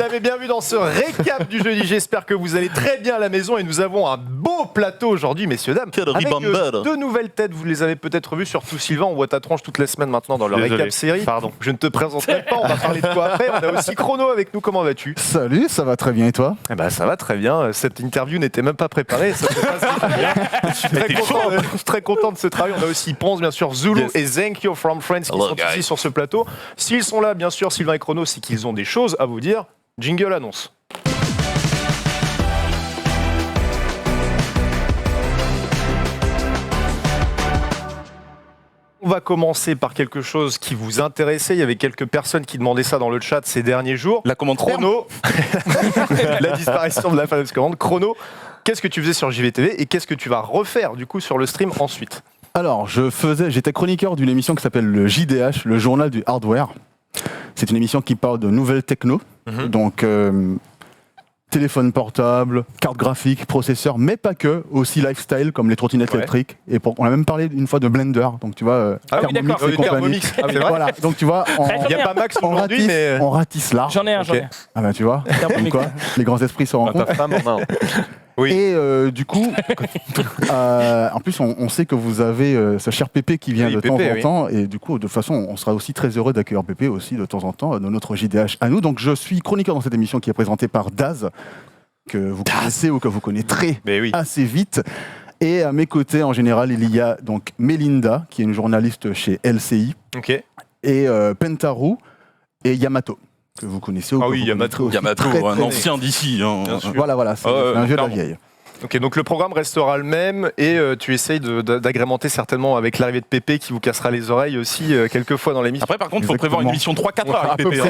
l'avez bien vu dans ce récap du jeudi, j'espère que vous allez très bien à la maison et nous avons un beau plateau aujourd'hui, messieurs, dames. Avec deux nouvelles têtes, vous les avez peut-être vues, surtout Sylvain, on voit ta tronche toutes les semaines maintenant dans le récap série. Pardon. Je ne te présenterai pas, on va parler de toi après. On a aussi Chrono avec nous, comment vas-tu ? Salut, ça va très bien et toi ? Eh ben, ça va très bien, cette interview n'était même pas préparée, ça se passe très bien. Je suis très content de ce travail. On a aussi Ponce, bien sûr, Zulu et Zenkyo from Friends qui sont ici sur ce plateau. S'ils sont là, bien sûr, Sylvain et Chrono, c'est qu'ils ont des choses à vous dire. Jingle annonce. On va commencer par quelque chose qui vous intéressait. Il y avait quelques personnes qui demandaient ça dans le chat ces derniers jours. La commande Chrono, la disparition de la fameuse commande. Chrono, qu'est-ce que tu faisais sur JVTV et qu'est-ce que tu vas refaire du coup sur le stream ensuite ? Alors, j'étais chroniqueur d'une émission qui s'appelle le JDH, le journal du hardware. C'est une émission qui parle de nouvelles techno, donc téléphone portable, carte graphique, processeur, mais pas que, aussi lifestyle comme les trottinettes électriques. Et on a même parlé une fois de Blender, donc tu vois, Thermomix et compagnie. Thermomix. Voilà, donc tu vois, il n'y a pas Max aujourd'hui, mais on ratisse large. J'en ai un. Ah ben tu vois, comme quoi, les grands esprits se rencontrent. ta femme en main. Oui. Et du coup, en plus, on sait que vous avez ce cher Pépé qui vient de temps en temps. Et du coup, de toute façon, on sera aussi très heureux d'accueillir Pépé aussi de temps en temps dans notre JDH à nous. Donc, je suis chroniqueur dans cette émission qui est présentée par Daz, que vous connaissez ou que vous connaîtrez assez vite. Et à mes côtés, en général, il y a donc Mélinda, qui est une journaliste chez LCI, et Pentaru et Yamato, que vous connaissez. Ah oui, Yamato, un ancien d'ici. Hein. Voilà, c'est un vieux de la vieille. Ok, donc le programme restera le même et tu essayes d'agrémenter certainement avec l'arrivée de Pépé qui vous cassera les oreilles aussi quelques fois dans l'émission. Après, par contre, il faut prévoir une émission 3-4 heures avec Pépé.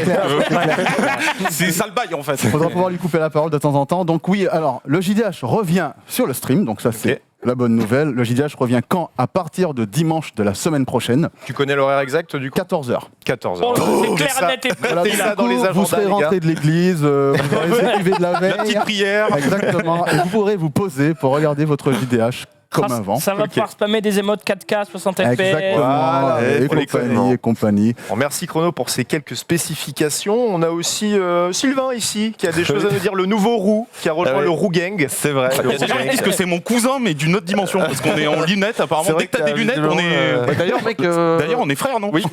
C'est ça le bail en fait. Il faudra pouvoir lui couper la parole de temps en temps. Donc oui, alors le JDH revient sur le stream, donc ça c'est la bonne nouvelle. Le JDH revient quand ? À partir de dimanche de la semaine prochaine. Tu connais l'horaire exact du coup ? 14h. 14h. Oh, c'est clair, net et précis. Ça dans les agendas, vous serez rentré de l'église, vous aurez écrivé de la veille. La petite prière. Exactement. Et vous pourrez vous poser pour regarder votre JDH comme avant. Ça va pouvoir spammer des émotes 4K, 60 FPS. Exactement. Et compagnie. Bon, merci Chrono pour ces quelques spécifications. On a aussi Sylvain ici qui a des choses à nous dire. Le nouveau roux qui a rejoint le Roux Gang. C'est vrai. Est-ce que c'est mon cousin mais d'une autre dimension parce qu'on est en lunettes apparemment. Dès que t'as des lunettes, on est. D'ailleurs, mec. D'ailleurs, on est frères, non ? Oui.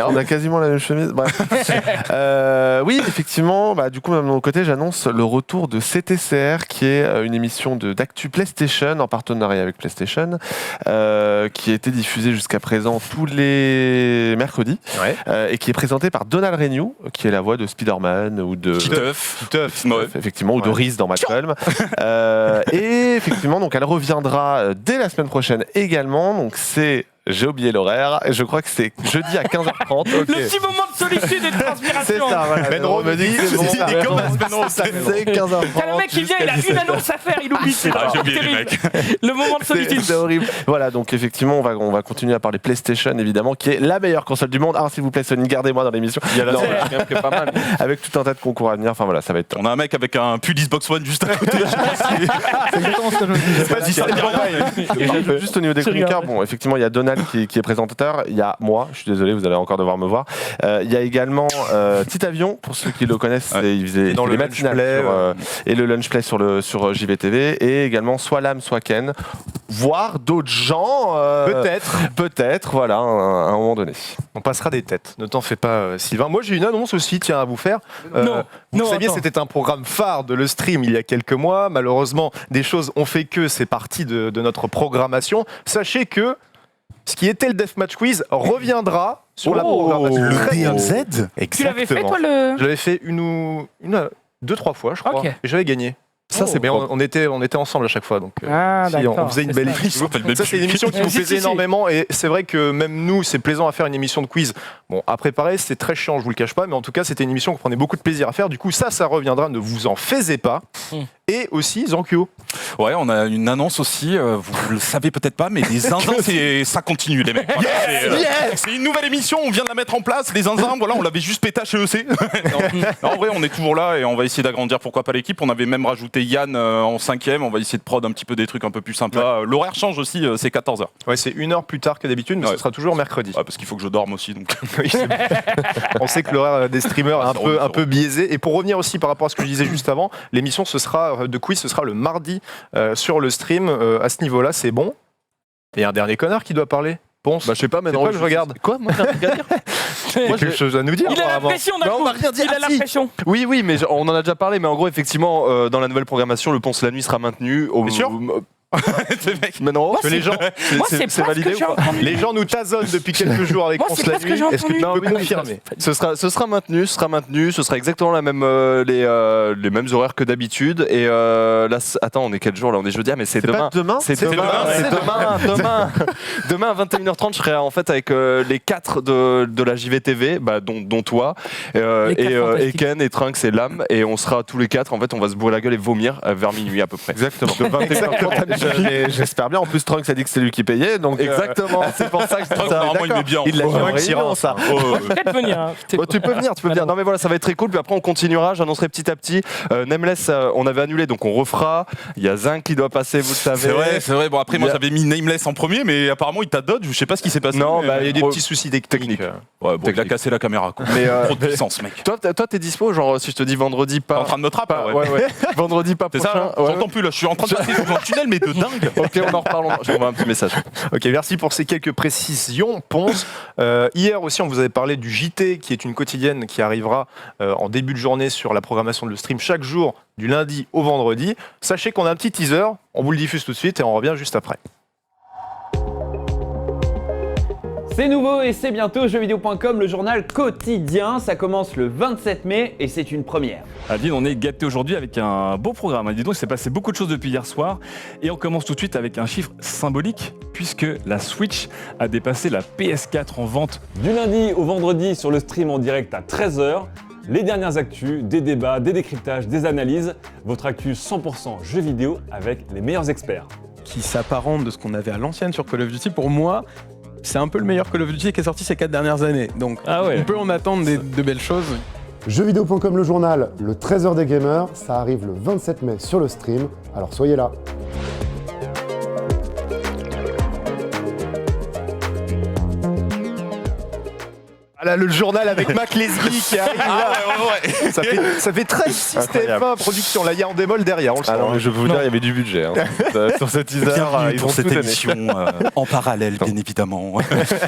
On a quasiment la même chemise. Bref. Oui, effectivement. Du coup, de mon côté, j'annonce le retour de CTCR, qui est une émission d'actu PlayStation en partenariat avec PlayStation, qui a été diffusée jusqu'à présent tous les mercredis, et qui est présentée par Donald Renew, qui est la voix de Spider-Man ou de Titeuf, effectivement, ou de Reese dans Malcolm. Et effectivement, donc elle reviendra dès la semaine prochaine également. Donc j'ai oublié l'horaire, je crois que c'est jeudi à 15h30. Le petit moment de solitude et de transpiration. C'est ça, voilà. Benro me dit que c'est 15h30. T'as le mec qui vient, il a une annonce à faire, il oublie. C'est j'ai oublié le mec. Le moment de solitude. C'est horrible. Voilà, donc effectivement, on va continuer à parler PlayStation, évidemment, qui est la meilleure console du monde. Alors, s'il vous plaît, Sony, gardez-moi dans l'émission. Il y a la pas mal. Avec tout un tas de concours à venir. Enfin, voilà, ça va être. On a un mec avec un pull Xbox One juste à côté. C'est exactement ce que je me disais. Juste au niveau des chroniqueurs, bon, effectivement, il y a Donald qui est présentateur. Il y a moi, je suis désolé, vous allez encore devoir me voir. Il y a également Petit Avion, pour ceux qui le connaissent, il faisait les matinales et le lunch play sur JVTV, et également soit Lame, soit Ken, voire d'autres gens. Peut-être, voilà, à un moment donné. On passera des têtes, ne t'en fais pas Sylvain. Moi j'ai une annonce aussi, tiens, à vous faire. Vous saviez, c'était un programme phare de le stream il y a quelques mois. Malheureusement, des choses ont fait que c'est parti de notre programmation. Sachez que ce qui était le Deathmatch Quiz reviendra sur la programmation. Le DMZ. Tu l'avais fait toi le... Je l'avais fait deux, trois fois je crois, et j'avais gagné. Ça c'est bien, on était ensemble à chaque fois, donc on faisait une belle émission. Ça c'est une émission qui vous plaisait énormément, et c'est vrai que même nous c'est plaisant à faire une émission de quiz. Bon, à préparer c'est très chiant, je vous le cache pas, mais en tout cas c'était une émission qu'on prenait beaucoup de plaisir à faire. Du coup ça reviendra, ne vous en faisez pas. et aussi Zankyo. Ouais, on a une annonce aussi, vous le savez peut-être pas, mais les zinzins, ça continue les mecs. Voilà, c'est une nouvelle émission, on vient de la mettre en place, les zinzins, voilà, on l'avait juste pété à chez EC. En vrai, on est toujours là et on va essayer d'agrandir, pourquoi pas l'équipe. On avait même rajouté Yann en 5e, on va essayer de prod un petit peu des trucs un peu plus sympas. Ouais. L'horaire change aussi, c'est 14h. Ouais, c'est 1 heure plus tard que d'habitude, mais ce sera toujours mercredi. Ouais, parce qu'il faut que je dorme aussi. Donc. On sait que l'horaire des streamers est un peu biaisé. Et pour revenir aussi par rapport à ce que je disais juste avant, l'émission de quiz, ce sera le mardi sur le stream. À ce niveau-là, c'est bon. Et un dernier connard qui doit parler. Ponce. Bah, je sais pas, maintenant. Je regarde. Quoi, moi, j'ai un truc à dire. Moi, j'ai quelque chose à nous dire. Il a l'impression d'un coup. On va rien dire. Il a l'impression. Oui, mais on en a déjà parlé, mais en gros, effectivement, dans la nouvelle programmation, le Ponce la nuit sera maintenu. Bien sûr. Mais non, que les gens, c'est validé ou pas. Les gens nous tasonnent depuis quelques jours avec Ponce la nuit. Est-ce que tu peux confirmer? Ce sera maintenu, ce sera exactement la même, les mêmes horaires que d'habitude. Et là, attends, on est quel jour là? On est jeudi, mais c'est demain. C'est demain. Demain à 21h30, je serai en fait avec les 4 de la JVTV, dont toi, et Ken, et Trunks et Lam, et on sera tous les 4. En fait, on va se bourrer la gueule et vomir vers minuit à peu près. Exactement. De 21h30. J'espère bien. En plus, Trunks a dit que c'est lui qui payait. Donc exactement, c'est pour ça que Trunks, normalement, il met bien. Il l'a dit en ça. Peut-être venir. Tu peux venir. Non mais voilà, ça va être très cool. Puis après, on continuera. J'annoncerai petit à petit. Nameless, on avait annulé, donc on refera. Il y a Zinc qui doit passer, vous le savez. C'est vrai. Bon, après, moi, j'avais mis Nameless en premier, mais apparemment, il t'a dodge. Je sais pas ce qui s'est passé. Non, il y a des petits soucis techniques. Ouais, bon, il a cassé la caméra. Quoi. Mais trop de puissance, mec. Toi, t'es dispo, genre si je te dis vendredi pas. T'es en train de me trapper, ouais. Vendredi pas c'est prochain. Ça, j'entends plus là. Je suis en train de passer dans un tunnel, mais de dingue. Ok, on en reparle. Je t'envoie un petit message. Ok, merci pour ces quelques précisions, Ponce. Hier aussi, on vous avait parlé du JT, qui est une quotidienne qui arrivera en début de journée sur la programmation de le stream chaque jour, du lundi au vendredi. Sachez qu'on a un petit teaser, on vous le diffuse tout de suite et on revient juste après. C'est nouveau et c'est bientôt jeuxvideo.com, le journal quotidien. Ça commence le 27 mai et c'est une première. Adeline, on est gâtés aujourd'hui avec un beau programme. Dis donc, il s'est passé beaucoup de choses depuis hier soir. Et on commence tout de suite avec un chiffre symbolique, puisque la Switch a dépassé la PS4 en vente. Du lundi au vendredi sur le stream en direct à 13h. Les dernières actus, des débats, des décryptages, des analyses. Votre actu 100% jeux vidéo avec les meilleurs experts. Qui s'apparente de ce qu'on avait à l'ancienne sur Call of Duty, pour moi, c'est un peu le meilleur Call of Duty qui est sorti ces 4 dernières années. Donc on peut en attendre de belles choses. Jeuxvideo.com, le journal, le 13h des gamers, ça arrive le 27 mai sur le stream, alors soyez là. Voilà le journal avec Mac Lesguy qui arrive là. Ouais. Ça fait très TF1 production. Là, il y a en démol derrière. On le sent. Non, mais je peux vous dire, il y avait du budget sur cette teaser. Bienvenue pour cette émission en parallèle, bien évidemment.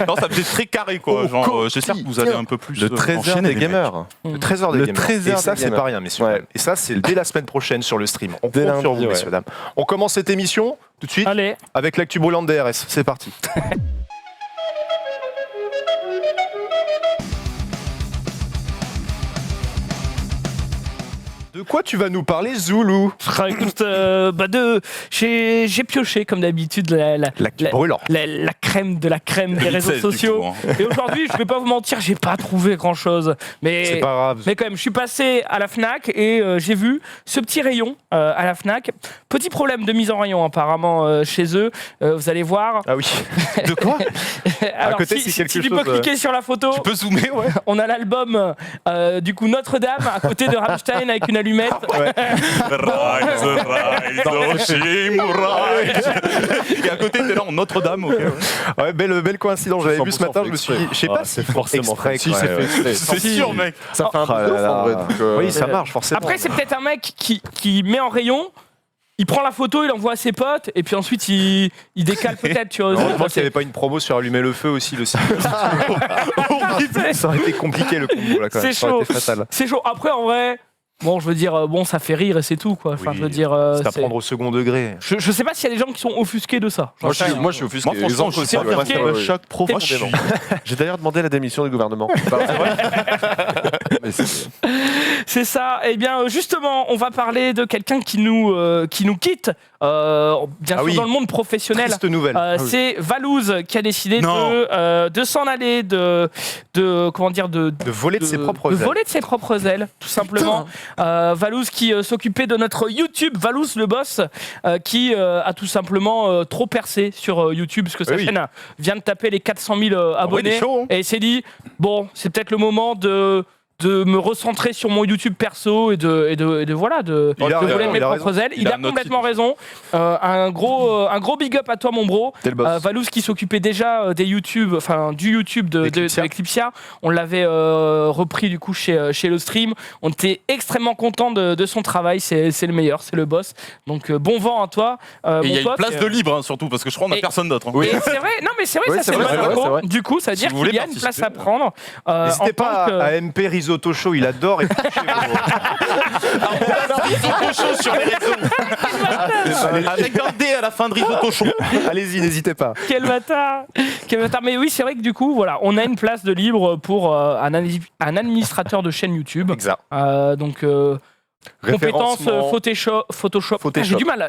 Non, ça faisait très carré, quoi. Genre, j'espère que vous allez un peu plus. Le 13h des gamers. Le 13h des gamers. Et ça, c'est pas rien, messieurs. Ouais. Et ça, c'est dès la semaine prochaine sur le stream. On compte sur vous, messieurs, dames. On commence cette émission tout de suite avec l'actu brûlante DRS. C'est parti. De quoi tu vas nous parler, Zoulou? Écoute, j'ai pioché comme d'habitude la crème de la crème des réseaux sociaux. Et aujourd'hui, je vais pas vous mentir, j'ai pas trouvé grand chose. Mais c'est pas grave. Mais quand même, je suis passé à la Fnac et j'ai vu ce petit rayon à la Fnac. Petit problème de mise en rayon apparemment chez eux. Vous allez voir. Ah oui. De quoi? Alors, à côté, si tu peux cliquer sur la photo, tu peux zoomer, ouais. On a l'album du coup Notre-Dame à côté de Rammstein avec une allumette. Ouais. Et à côté, t'es là en Notre-Dame. Okay, ouais, belle coïncidence. J'avais vu ce matin, je me suis dit, je sais pas si c'est forcément exprès. C'est sûr, mec. Ça fait un peu. Oui, ça marche forcément. Après, c'est peut-être un mec qui met en rayon. Il prend la photo, il envoie à ses potes, et puis ensuite il décale peut-être. Tu vois, heureusement qu'il n'y avait pas une promo sur Allumer le feu aussi, le site. Ça aurait été compliqué le combo là quand même. C'est chaud. C'est chaud. Après, en vrai. Bon, je veux dire, ça fait rire et c'est tout, quoi. Enfin, oui, je veux dire, c'est à prendre au second degré. Je sais pas s'il y a des gens qui sont offusqués de ça. Moi, je suis offusqué. Moi, franchement, je suis offusqué. Ça me choque profondément. J'ai d'ailleurs demandé la démission du gouvernement. C'est ça. Eh bien, justement, on va parler de quelqu'un qui nous quitte bien sûr dans le monde professionnel. C'est Valouz qui a décidé de s'en aller, de voler de ses propres ailes. De voler de ses propres ailes, tout simplement. Valouz qui s'occupait de notre YouTube, Valouz le boss, qui a tout simplement trop percé sur YouTube, parce que sa chaîne vient de taper les 400 000 abonnés. Et il s'est dit, bon, c'est peut-être le moment de me recentrer sur mon YouTube perso et de voler mes propres ailes. Il a complètement raison. Un gros big up à toi, mon bro. Valouz qui s'occupait déjà du YouTube de Eclipsia. On l'avait repris du coup chez le stream. On était extrêmement content de son travail. C'est le meilleur, c'est le boss. Donc bon vent à toi. Et il y a une place de libre surtout parce que je crois qu'on n'a personne d'autre. Oui, c'est vrai. Non mais c'est vrai, ça c'est vrai. Du coup, ça veut dire qu'il y a une place à prendre. N'hésitez pas à MP Risotto Show, il adore. Risotto Show sur les réseaux. Avec un D à la fin de Risotto Show. Allez-y, n'hésitez pas. Quel bâtard. Mais oui, c'est vrai que du coup, voilà, on a une place de libre pour un administrateur de chaîne YouTube. Exact. Donc compétences Photoshop. J'ai du mal.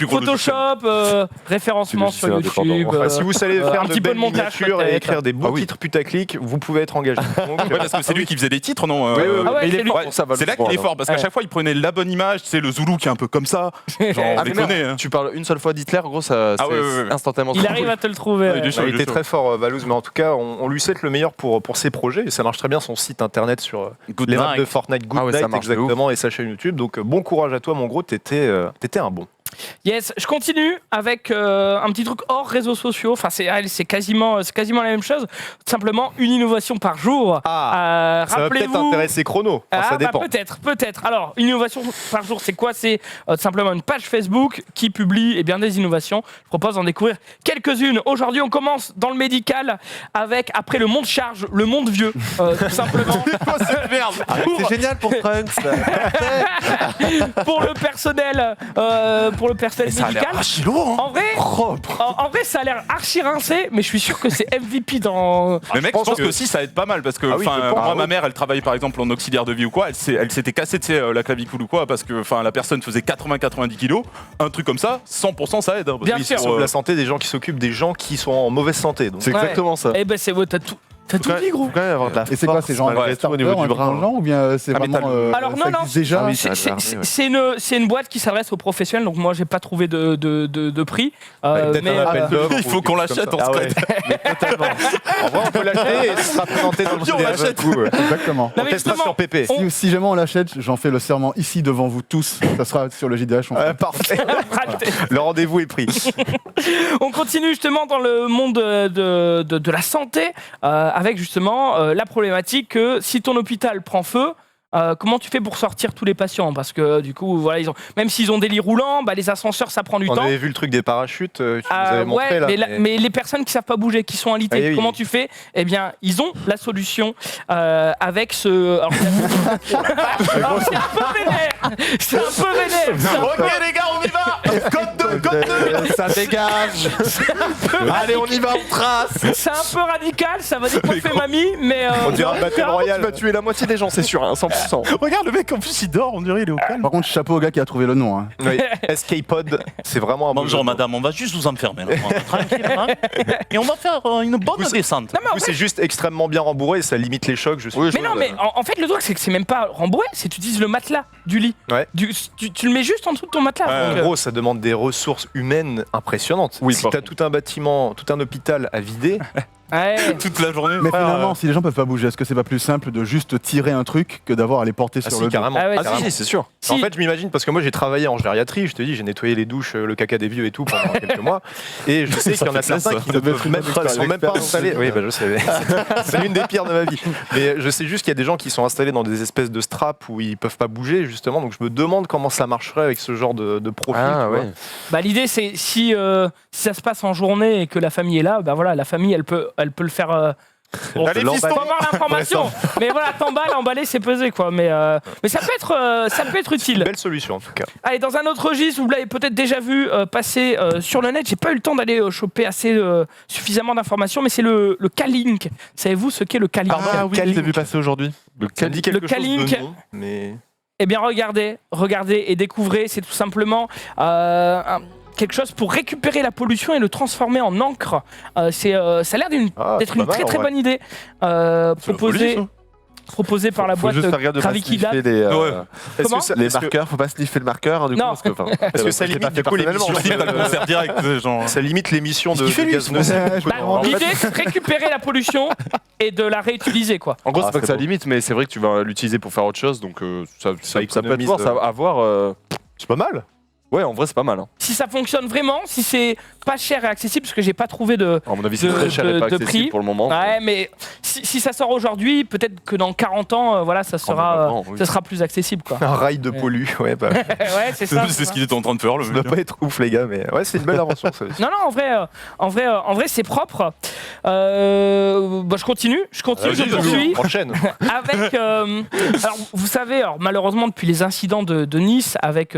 Photoshop, référencement sur YouTube. Si vous savez faire de belles miniatures et écrire des beaux titres putaclic, vous pouvez être engagé. Parce que c'est lui qui faisait les titres, non? C'est là qu'il est fort, parce qu'à chaque fois, il prenait la bonne image. C'est le Zoulou qui est un peu comme ça. Tu parles une seule fois d'Hitler, gros, ça c'est instantanément. Il arrive à te le trouver. Il était très fort, Valouz, mais en tout cas, on lui souhaite le meilleur pour ses projets. Et ça marche très bien, son site internet sur les maps de Fortnite, Good Night, exactement, et sa chaîne YouTube. Donc bon courage à toi, mon gros, t'étais un bon. Yes, je continue avec un petit truc hors réseaux sociaux. Enfin, c'est quasiment la même chose. Tout simplement, une innovation par jour. Ça va peut-être intéresser Chrono. Ça dépend. Peut-être. Alors, une innovation par jour, c'est quoi? C'est simplement une page Facebook qui publie des innovations. Je propose d'en découvrir quelques-unes. Aujourd'hui, on commence dans le médical avec, après le monde charge, le monde vieux. Tout simplement. C'est génial pour Trunks. Pour le personnel. Pour le personnel médical. En vrai, ça a l'air archi rincé, mais je suis sûr que c'est MVP dans. Mais mec, je pense que si ça aide pas mal parce que moi, ma mère, elle travaille par exemple en auxiliaire de vie ou quoi, elle s'était cassée la clavicule ou quoi parce que la personne faisait 80-90 kilos, un truc comme ça, 100% ça aide. Bien sûr. Sur la santé des gens qui s'occupent des gens qui sont en mauvaise santé. C'est exactement ça. Eh ben c'est T'as tout dit, gros. Et c'est quoi, ces gens au niveau du bras ou bien c'est vraiment alors non, déjà c'est une boîte qui s'adresse aux professionnels, donc moi j'ai pas trouvé de prix. Mais il faut qu'on l'achète, on se En vrai, on peut l'acheter et ce sera présenté dans le on l'achète. Exactement. On testera sur PP. Si jamais on l'achète, j'en fais le serment ici devant vous tous. Ça sera sur le JDH. Parfait. Le rendez-vous est pris. On continue justement dans le monde de la santé. Avec justement la problématique que si ton hôpital prend feu, comment tu fais pour sortir tous les patients? Parce que du coup, voilà, même s'ils ont des lits roulants, les ascenseurs, ça prend du temps. On avait vu le truc des parachutes, tu nous avais montré là. Mais les personnes qui savent pas bouger, qui sont alitées, comment tu fais? Eh bien, ils ont la solution avec ce. Alors, c'est un peu vénère. Ok les gars, on y va. Code 2. Ça dégage. Allez, on y va, on trace. C'est un peu radical, ça va décoiffer mamie, mais on dirait un Battle Royale. Tu vas tuer la moitié des gens, c'est sûr, 100%. Regarde le mec, en plus il dort, on dirait il est au calme. Par contre, chapeau au gars qui a trouvé le nom. Oui. Escapod, c'est vraiment un bon Bonjour madame, on va juste vous enfermer. Tranquille, hein. Et on va faire une bonne descente. Du coup, c'est juste extrêmement bien rembourré, ça limite les chocs. Mais en fait, le truc, c'est que c'est même pas rembourré, c'est que tu utilises le matelas du lit. Ouais. Tu le mets juste en dessous de ton matelas. En gros, ça demande des ressources humaines impressionnantes. Oui, si t'as tout un bâtiment, tout un hôpital à vider. Toute la journée. Mais finalement, si les gens peuvent pas bouger, est-ce que c'est pas plus simple de juste tirer un truc que d'avoir à les porter sur le dos? Carrément. Si, c'est sûr. En fait, je m'imagine, parce que moi j'ai travaillé en gériatrie, je te dis, j'ai nettoyé les douches, le caca des vieux et tout pendant quelques mois. Et je sais qu'il y en a certains qui ne sont même pas installés. Oui, je sais. C'est l'une des pires de ma vie. Mais je sais juste qu'il y a des gens qui sont installés dans des espèces de straps où ils peuvent pas bouger, justement. Donc je me demande comment ça marcherait avec ce genre de profil. L'idée, c'est si ça se passe en journée et que la famille est là, la famille, elle peut le faire. Allez, on va avoir l'information. Mais voilà, t'emballes, emballer, c'est pesé, quoi. Mais ça peut être utile. Belle solution, en tout cas. Allez, dans un autre registre, vous l'avez peut-être déjà vu passer sur le net. J'ai pas eu le temps d'aller choper suffisamment d'informations, mais c'est le K-Link. Savez-vous ce qu'est le K-Link? Oui, je l'ai vu passer aujourd'hui. Ça dit quelque chose de nom, mais... Eh bien, regardez et découvrez. C'est tout simplement quelque chose pour récupérer la pollution et le transformer en encre. Ça a l'air d'être une très bonne idée proposée par la boîte Gravity Lab. Les marqueurs, faut pas sniffer le marqueur. Du coup, parce que ça limite du coup l'émission. Ça limite l'émission de gaz nocif. L'idée, c'est de récupérer la pollution et de la réutiliser, quoi. En gros, c'est pas que ça limite, mais c'est vrai que tu vas l'utiliser pour faire autre chose, donc ça peut être voir, ça va avoir. C'est pas mal. Ouais, en vrai, c'est pas mal. Hein. Si ça fonctionne vraiment, si c'est pas cher et accessible, parce que j'ai pas trouvé de à mon avis, c'est très cher et pas accessible prix pour le moment. Ouais, mais si ça sort aujourd'hui, peut-être que dans 40 ans, voilà, ça sera plus accessible, quoi. Un rail de pollu, ouais, c'est ça. C'est ce qu'il était en train de faire. Ça doit pas être ouf, les gars, mais ouais, c'est une belle invention. Ça aussi. Non, en vrai, c'est propre. Je continue, je poursuis. Enchaîne. Avec, alors, vous savez, malheureusement, depuis les incidents de Nice, avec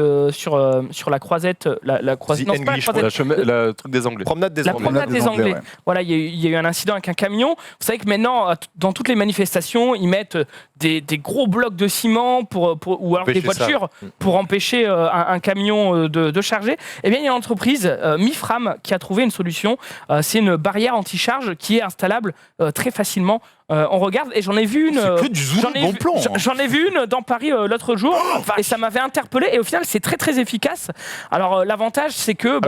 sur la croisette, la croisette, le truc des Anglais. Promenade des Anglais. Ouais. Voilà, il y a eu un incident avec un camion. Vous savez que maintenant, dans toutes les manifestations, ils mettent des gros blocs de ciment ou alors des voitures pour empêcher un camion de charger. Eh bien, il y a une entreprise, Mifram, qui a trouvé une solution. C'est une barrière anti-charge qui est installable très facilement. On regarde et j'en ai vu une. C'est que du zoom bon plan. J'en ai vu une dans Paris l'autre jour et ça m'avait interpellé. Et au final, c'est très très efficace. Alors l'avantage, c'est que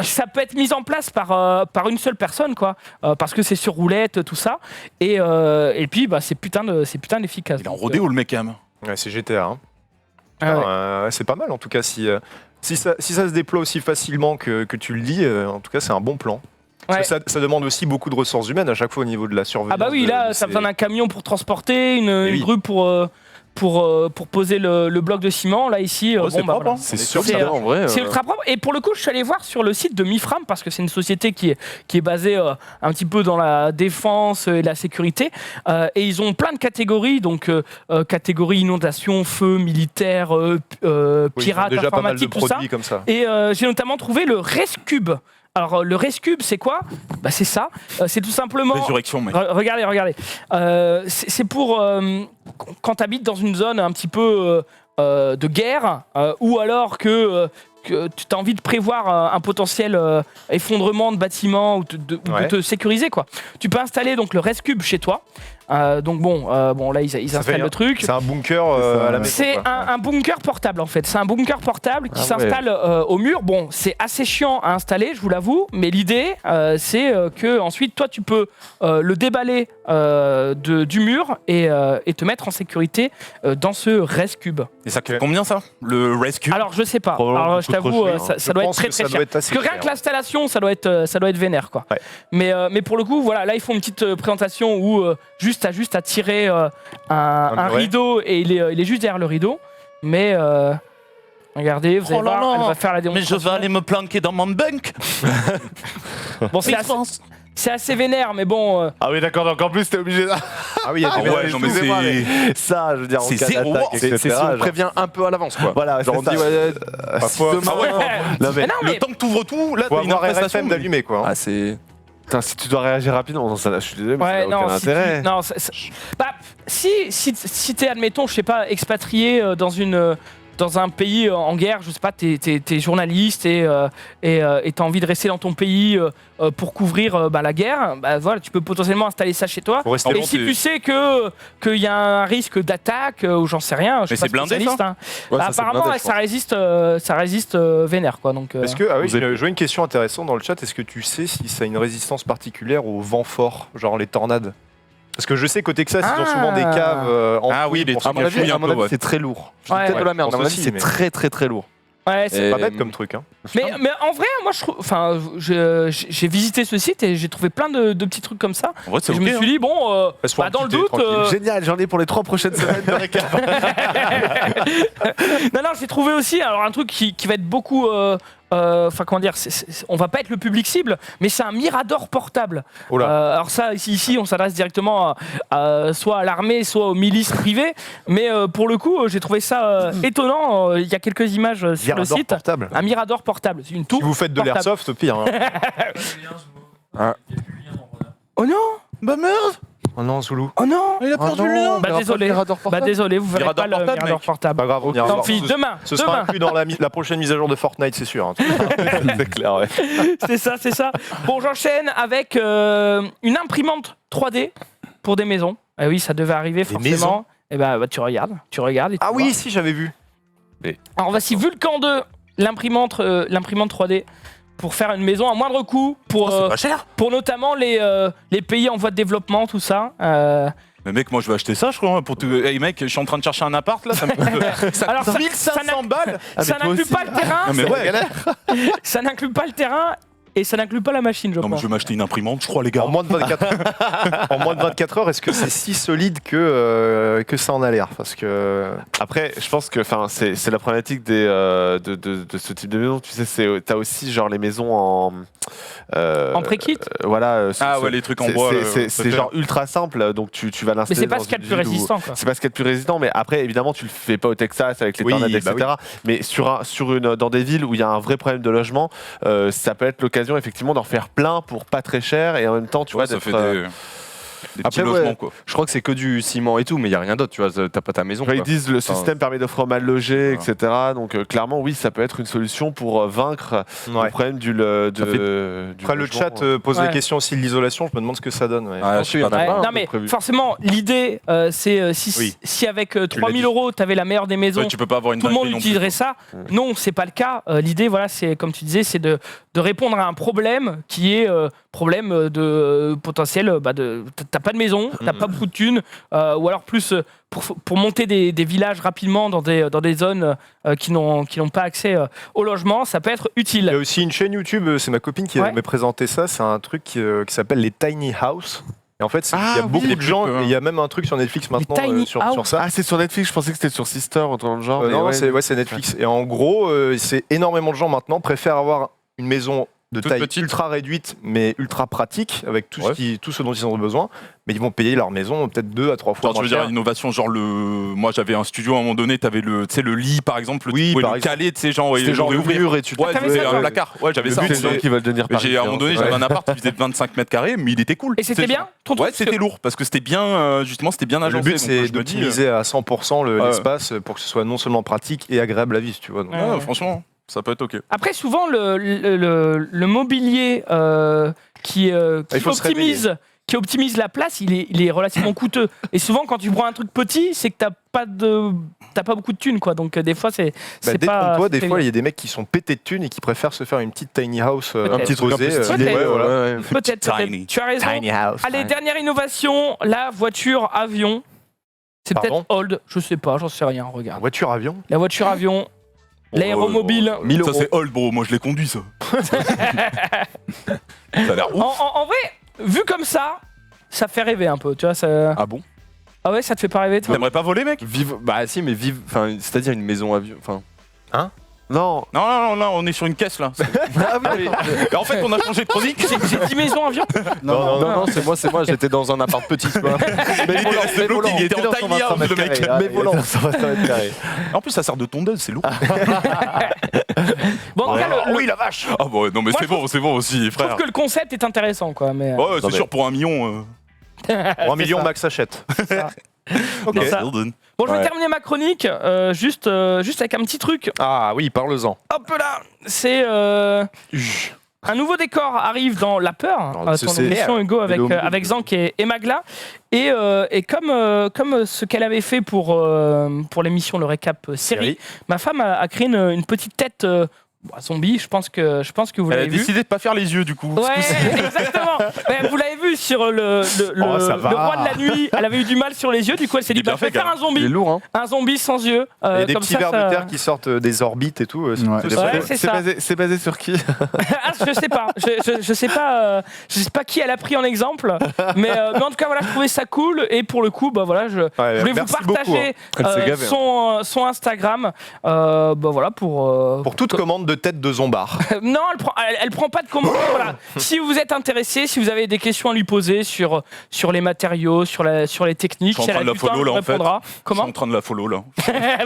ça peut être mis en place par une seule personne, quoi, parce que c'est sur roulette, tout ça. Et puis c'est putain d'efficace. Il est en rodéo le mec quand même. Ouais, c'est GTA. Hein. C'est pas mal en tout cas si ça se déploie aussi facilement que tu le dis. En tout cas, c'est un bon plan. Parce que ça demande aussi beaucoup de ressources humaines à chaque fois au niveau de la surveillance. Ah bah oui, là, ça besoin d'un camion pour transporter, une grue pour poser le bloc de ciment. Là, ici, c'est propre. Voilà. C'est sûr, en vrai. C'est ultra propre. Et pour le coup, je suis allé voir sur le site de Mifram, parce que c'est une société qui est basée un petit peu dans la défense et la sécurité. Et ils ont plein de catégories, donc catégorie inondation, feu, militaire, pirate, informatique, tout ça. Comme ça. Et j'ai notamment trouvé le Rescube. Alors, le Rescube, c'est quoi ? C'est ça. C'est tout simplement... Résurrection, mec. Regardez. C'est pour... quand tu habites dans une zone un petit peu de guerre, ou alors que tu as envie de prévoir un potentiel effondrement de bâtiments ou de te sécuriser, quoi. Tu peux installer donc le Rescube chez toi. Donc là ils installent le truc. C'est un bunker à la maison. C'est un bunker portable en fait. C'est un bunker portable qui s'installe au mur. Bon, c'est assez chiant à installer, je vous l'avoue, mais l'idée c'est que ensuite toi tu peux le déballer du mur et te mettre en sécurité dans ce Rescube. Et ça coûte combien ça, le Rescube ? Alors je sais pas. Alors je t'avoue, ça doit être très très cher. Parce que rien que l'installation, ça doit être vénère, quoi. Ouais. Mais pour le coup, voilà, là ils font une petite présentation où t'as juste à tirer un rideau et il est juste derrière le rideau. Mais regardez, vous allez voir, elle va faire la démonstration. Mais je vais aller me planquer dans mon bunk. Bon, c'est assez vénère, mais bon. Ah oui, d'accord, donc en plus t'es obligé. Ah oui, il y a des non, mais c'est ça, je veux dire, c'est zéro. C'est si on prévient un peu à l'avance, quoi. Voilà, genre on dit le temps que t'ouvres tout, là t'as une RFM d'allumer, quoi. Ah, c'est. Putain, si tu dois réagir rapidement, ça, je suis désolé, mais ça n'a aucun intérêt. Si t'es, admettons, je sais pas, expatrié dans un pays en guerre, je sais pas, t'es journaliste et t'as envie de rester dans ton pays pour couvrir la guerre, voilà, tu peux potentiellement installer ça chez toi. Et si tu sais qu'il y a un risque d'attaque ou j'en sais rien, je suis pas spécialiste, hein. Apparemment ça résiste vénère, quoi. Donc, est-ce que je vois une question intéressante dans le chat. Est-ce que tu sais si ça a une résistance particulière au vent fort, genre les tornades? Parce que je sais qu'au Texas, ils ont souvent des caves à mon avis, c'est très lourd. Je dis peut-être de la merde, à mon avis, c'est très très très lourd. Ouais, c'est pas bête comme truc. Hein. Mais en vrai, moi, j'ai visité ce site et j'ai trouvé plein de petits trucs comme ça. En vrai, je me suis dit, bon, dans le doute... Génial, j'en ai pour les 3 prochaines semaines de récap. Non, j'ai trouvé aussi un truc qui va être beaucoup... comment dire, on va pas être le public cible, mais c'est un Mirador portable. Alors ça, ici, on s'adresse directement soit à l'armée, soit aux milices privées. Mais pour le coup, j'ai trouvé ça étonnant. Il y a quelques images sur le site. Portable. Un Mirador portable. C'est une tour. Si vous faites de l'airsoft, pire. Hein. Oh non, bah merde. Oh non, Zoulou. Oh non, il a perdu le nom. Désolé, vous verrez pas le Mirador portable. Pas grave, on ira Tant voir. pis, demain. Ce sera inclus dans la prochaine mise à jour de Fortnite, c'est sûr. C'est clair, ouais. C'est ça. Bon, j'enchaîne avec une imprimante 3D pour des maisons. Ah oui, ça devait arriver forcément. Et bah, tu regardes. Et ah oui, si, j'avais vu. Alors voici Vulcan 2, l'imprimante 3D. Pour faire une maison à moindre coût, pour notamment les pays en voie de développement, tout ça. Mais mec, moi je vais acheter ça, je crois. Hey mec, je suis en train de chercher un appart là, ça me coûte Alors, 1500 balles. Ça n'inclut pas le terrain. Non, mais ouais, ça n'inclut pas le terrain. Et ça n'inclut pas la machine, je pense. Non, mais je vais m'acheter une imprimante, je crois, les gars. En moins de 24 heures, est-ce que c'est si solide que ça en a l'air? Parce que après, je pense que c'est la problématique de ce type de maison. Tu sais, t'as aussi genre les maisons en pré-kit. Voilà. Les trucs en bois. C'est genre ultra simple, donc tu vas l'installer. Mais c'est pas ce qu'il y a de plus résistant. C'est pas ce qu'il y a de plus résistant, mais après, évidemment, tu le fais pas au Texas avec les tornades, etc. Mais dans des villes où il y a un vrai problème de logement, ça peut être l'occasion effectivement d'en faire plein pour pas très cher et en même temps tu vois ça fait des petits logements, quoi. Je crois que c'est que du ciment et tout, mais il n'y a rien d'autre, tu vois, t'as pas ta maison. Ils disent le système permet d'offrir mal logé, etc. Donc clairement, oui, ça peut être une solution pour vaincre le problème du après, le chat pose des questions aussi de l'isolation, je me demande ce que ça donne. Non, mais forcément, l'idée, c'est si avec 3000 € tu avais la meilleure des maisons, tu peux pas avoir une tout le monde utiliserait ça. Non, c'est pas le cas. L'idée, voilà, c'est comme tu disais, c'est de répondre à un problème qui est problème de potentiel. T'as pas de maison, t'as pas beaucoup de thunes, ou alors plus pour monter des villages rapidement dans des zones qui n'ont pas accès au logement, ça peut être utile. Il y a aussi une chaîne YouTube, c'est ma copine qui m'a présenté ça, c'est un truc qui s'appelle les Tiny House. Et en fait, il y a beaucoup de gens, et il y a même un truc sur Netflix maintenant sur ça. Ah, c'est sur Netflix, je pensais que c'était sur Sister, autant de genre. Non, c'est Netflix. Et en gros, c'est énormément de gens maintenant préfèrent avoir une maison de taille ultra réduite mais ultra pratique avec tout ce dont ils ont besoin, mais ils vont payer leur maison peut-être 2 à 3 fois moins cher. Tu veux dire l'innovation, genre moi j'avais un studio à un moment donné, t'avais le lit par exemple, tu pouvais le caler, tu sais, genre le mur et tu un placard. Ouais, j'avais ça. C'est des gens qui veulent devenir à un moment donné, j'avais un appart qui faisait 25 mètres carrés, mais il était cool. Et c'était bien. Ouais, c'était lourd parce que c'était bien, justement, c'était bien agencé. Le but c'est d'optimiser à 100% l'espace pour que ce soit non seulement pratique et agréable à vivre, tu vois. Franchement. Ça peut être ok. Après, souvent, le mobilier qui optimise la place, il est relativement coûteux. Et souvent, quand tu prends un truc petit, c'est que t'as pas beaucoup de thunes, quoi. Donc des fois, c'est pas. Des fois, il y a des mecs qui sont pétés de thunes et qui préfèrent se faire une petite tiny house, un petit osé. Peut-être. Tu as raison. Tiny house. Allez, dernière innovation, la voiture avion. C'est peut-être old, je sais pas, j'en sais rien. Regarde. Voiture avion. La voiture avion. L'aéromobile. 1000 €. Ça c'est old, bro. Moi je l'ai conduit, ça. Ça a l'air ouf. En vrai, vu comme ça fait rêver un peu, tu vois. Ah bon? Ah ouais, ça te fait pas rêver, toi? T'aimerais pas voler, mec? Bah si, mais c'est-à-dire une maison avion. Hein? Non, on est sur une caisse là. En fait, on a changé de chronique. C'est 10 maisons avion? Non, c'est moi, j'étais dans un appart petit. Mais il était en tiny house, le mec. Mais volant, ça va être carré. En plus, ça sert de tondeuse, c'est lourd. Bon, en tout cas, oui, la vache. Ah bon, non mais c'est bon aussi, frère. Je trouve que le concept est intéressant, quoi. Mais ouais, c'est sûr, pour 1 million. Pour 1 million, Max achète. Ok. Bon, je vais terminer ma chronique juste avec un petit truc. Ah oui, parle-en. Hop là, c'est un nouveau décor arrive dans La Peur, ton émission Hugo avec Zank et Magla, et comme ce qu'elle avait fait pour l'émission le récap série, ma femme a créé une petite tête. Zombie, je pense que vous l'avez vu. Elle a décidé de pas faire les yeux du coup. Ouais, exactement. Vous l'avez vu sur le roi de la nuit. Elle avait eu du mal sur les yeux, du coup elle s'est dit je vais faire un zombie. Il est lourd, hein. Un zombie sans yeux. Il y a des petits vers de terre qui sortent des orbites et tout. C'est basé sur qui? Je sais pas. Je sais pas qui elle a pris en exemple. Mais en tout cas voilà, je trouvais ça cool et pour le coup je voulais vous partager son Instagram. Voilà pour toute commande de tête de zombard. Non, elle prend pas de commande. Voilà. Si vous êtes intéressé, contacter si vous avez des questions à lui poser sur les matériaux, sur les techniques. Je suis en train de la follow là en fait. Comment ? Je suis en train de la follow là.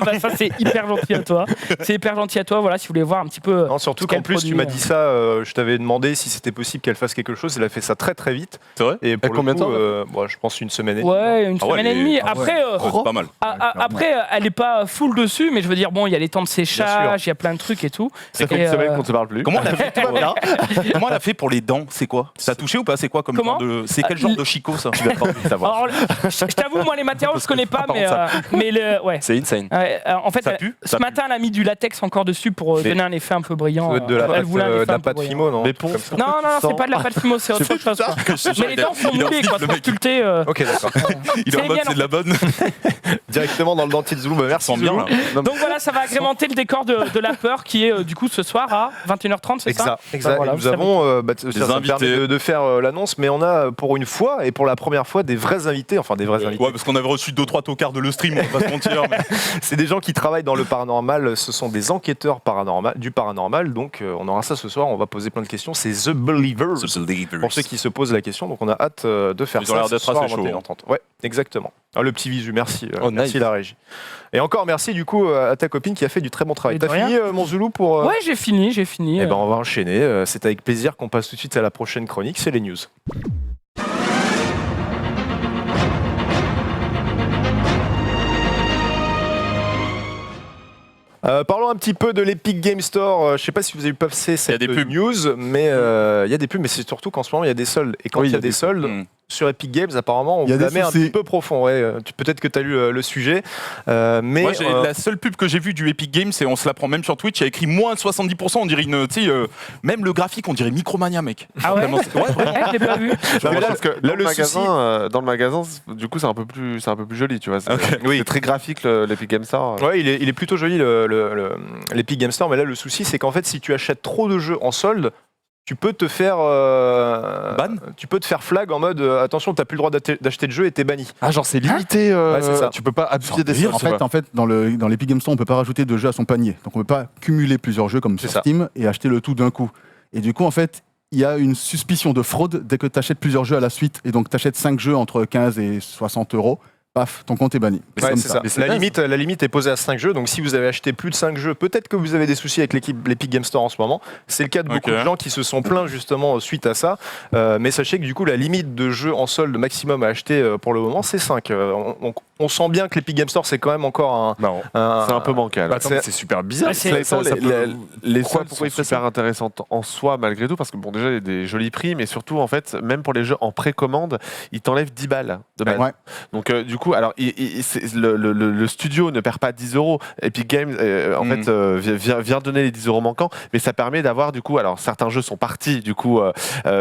Bah, ça c'est hyper gentil à toi. C'est hyper gentil à toi. Voilà, si vous voulez voir un petit peu. Non, surtout qu'en plus tu m'as dit ça, je t'avais demandé si c'était possible qu'elle fasse quelque chose. Elle a fait ça très très vite. C'est vrai. Et pour combien de temps je pense une semaine et demie. Ouais, une semaine et demie. Après, c'est pas mal. Après, elle est pas full dessus, mais je veux dire, bon, il y a les temps de séchage, il y a plein de trucs et tout. Ça fait une semaine qu'on ne se parle plus. Comment elle a fait Comment elle a fait pour les dents? C'est quoi? Ça a touché ou pas? C'est quoi comme genre de... C'est quel genre de chicot ça? Alors, je t'avoue, moi les matériaux je connais pas, mais ouais. C'est insane. En fait, Ça pue, ce matin elle a mis du latex encore dessus pour donner un effet un peu brillant. De la pâte Fimo, non? Non, c'est pas de la pâte Fimo, c'est autre chose. Mais les dents sont moulées, quoi, sont sculptées. Ok, d'accord. Il est en mode c'est de la bonne. Directement dans le dentier de Zoulou. Merci Zoulou. Donc voilà, ça va agrémenter le décor de la peur qui est du coup ce soir à 21h30, c'est ça? Exact. Voilà, nous avons des invités de faire l'annonce, mais on a pour une fois et pour la première fois des vrais invités, enfin des vrais invités. Ouais, parce qu'on avait reçu 2-3 tocards de le stream, on va pas se mentir. Mais... C'est des gens qui travaillent dans le paranormal, ce sont des enquêteurs du paranormal, donc on aura ça ce soir, on va poser plein de questions. C'est The Believers, pour ceux qui se posent la question, donc on a hâte de faire ça. Ils ont l'air d'être assez chaud. Ouais, exactement. Ah, le petit visu, merci, merci la régie. Et encore merci du coup à ta copine qui a fait du très bon travail. T'as fini mon Zoulou pour... Ouais, j'ai fini. Eh ben on va enchaîner, c'est avec plaisir qu'on passe tout de suite à la prochaine chronique, c'est les news. Parlons un petit peu de l'Epic Game Store. Je sais pas si vous avez passer cette news, mais il y a des pubs, mais c'est surtout qu'en ce moment il y a des soldes. Et quand il y a des soldes, sur Epic Games, apparemment, on vous la met un petit peu profond. Ouais, peut-être que tu as lu le sujet. Mais moi, la seule pub que j'ai vue du Epic Games, et on se la prend même sur Twitch, il y a écrit moins de 70%. On dirait même le graphique, on dirait Micromania, mec. Ah ouais, je l'ai pas vu. Parce que là, dans le magasin, du coup, c'est un peu plus joli, tu vois. C'est très graphique l'Epic Game Store. Ouais, il est plutôt joli l'Epic Game Store, mais là, le souci, c'est qu'en fait, si tu achètes trop de jeux en solde, tu peux te faire ban. Tu peux te faire flag en mode attention, t'as plus le droit d'acheter de jeux et t'es banni. Ah, genre c'est limité. Ouais, c'est ça. Tu peux pas abuser des soldes. En fait, dans l'Epic Game Store, on peut pas rajouter de jeux à son panier. Donc on peut pas cumuler plusieurs jeux comme sur Steam et acheter le tout d'un coup. Et du coup, en fait, il y a une suspicion de fraude dès que tu achètes plusieurs jeux à la suite. Et donc tu achètes 5 jeux entre 15 et 60 €. Paf, ton compte est banni. Ouais, c'est ça. La limite est posée à 5 jeux, donc si vous avez acheté plus de 5 jeux, peut-être que vous avez des soucis avec l'Epic Game Store en ce moment. C'est le cas de beaucoup de gens qui se sont plaints justement suite à ça. Mais sachez que du coup, la limite de jeux en solde maximum à acheter pour le moment, c'est 5. On sent bien que l'Epic Game Store, c'est quand même encore c'est un peu bancal. C'est super bizarre. Les soldes sont super intéressantes en soi, malgré tout, parce que bon, déjà, il y a des jolis prix, mais surtout, en fait, même pour les jeux en précommande, ils t'enlèvent 10 balles de base. Ouais. Donc, du coup, alors, le studio ne perd pas 10 €. Epic Games, en fait, vient donner les 10 € manquants, mais ça permet d'avoir, du coup, alors, certains jeux sont partis, du coup,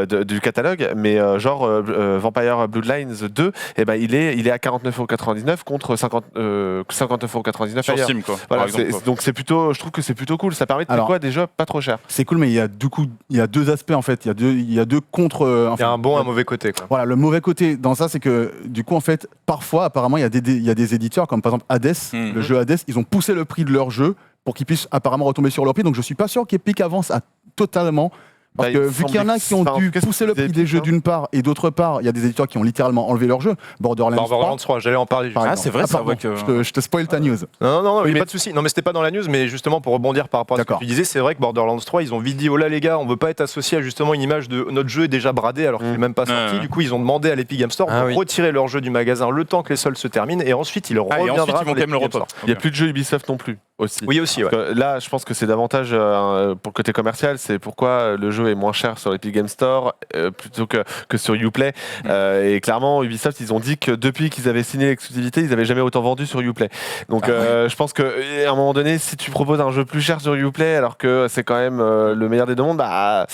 du catalogue, mais genre Vampire Bloodlines 2, eh ben, il est à 49,99 € contre 59,99 € sur ailleurs. Steam, quoi. Voilà, par exemple, donc c'est plutôt, je trouve que c'est plutôt cool. Ça permet de faire des jeux pas trop chers. C'est cool, mais il y a deux aspects en fait. Il y a deux contre. Il y a un bon et un mauvais côté, quoi. Voilà, le mauvais côté dans ça, c'est que du coup, en fait, parfois, apparemment, il y a des éditeurs comme par exemple Hades, le jeu Hades, ils ont poussé le prix de leur jeu pour qu'ils puissent apparemment retomber sur leur prix. Donc je suis pas sûr qu'Epic avance totalement. Parce que vu qu'il y en a qui ont dû pousser le prix des jeux d'une part, et d'autre part, il y a des éditeurs qui ont littéralement enlevé leur jeu. Borderlands 3, j'allais en parler. Ah, c'est vrai, ça. Je te spoil ta news. Non, il n'y a pas de souci. Non, mais c'était pas dans la news, mais justement pour rebondir par rapport à ce que tu disais, c'est vrai que Borderlands 3, ils ont vite dit, oh là les gars, on veut pas être associé à justement une image de notre jeu est déjà bradé alors qu'il n'est même pas sorti. Du coup, ils ont demandé à l'Epic Game Store de retirer leur jeu du magasin le temps que les soldes se terminent, et ensuite il reviendra. Ils vont quand même le retour. Il n'y a plus de jeux Ubisoft non plus. Aussi. Oui, aussi. Ouais. Là, je pense que c'est davantage pour le côté commercial. C'est pourquoi le jeu est moins cher sur l'Epic Game Store plutôt que sur Uplay. Et clairement, Ubisoft, ils ont dit que depuis qu'ils avaient signé l'exclusivité, ils n'avaient jamais autant vendu sur Uplay. Donc, je pense qu'à un moment donné, si tu proposes un jeu plus cher sur Uplay, alors que c'est quand même le meilleur des deux mondes, bah.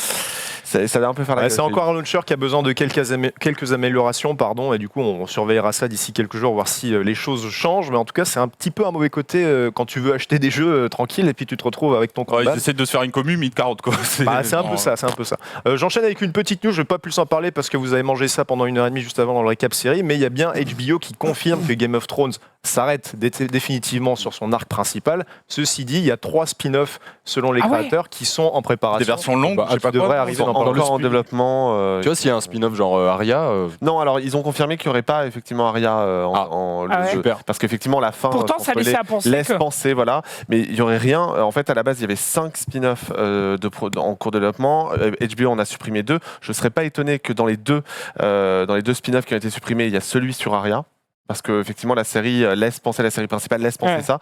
Ça va un peu faire la c'est encore un launcher qui a besoin de quelques améliorations, et du coup on surveillera ça d'ici quelques jours, voir si les choses changent, mais en tout cas c'est un petit peu un mauvais côté quand tu veux acheter des jeux tranquilles et puis tu te retrouves avec ton combat. Ils essaient de se faire une commu, mais ils te carottent, quoi. C'est un peu ça. J'enchaîne avec une petite news, je vais pas plus en parler parce que vous avez mangé ça pendant 1h30 juste avant dans le récap série, mais il y a bien HBO qui confirme que Game of Thrones s'arrête définitivement sur son arc principal. Ceci dit, il y a 3 spin-offs selon les créateurs qui sont en préparation. Des versions longues, qui devraient arriver dans encore en développement. Tu vois, s'il y a un spin-off genre Aria. Non, alors ils ont confirmé qu'il n'y aurait pas effectivement Aria en jeu. Super. Parce qu'effectivement, la fin laisse penser, voilà. Mais il n'y aurait rien. En fait, à la base, il y avait 5 spin-offs en cours de développement. HBO en a supprimé 2. Je ne serais pas étonné que dans les deux spin-offs qui ont été supprimés, il y a celui sur Aria. Parce que effectivement la série laisse penser, la série principale laisse penser ça,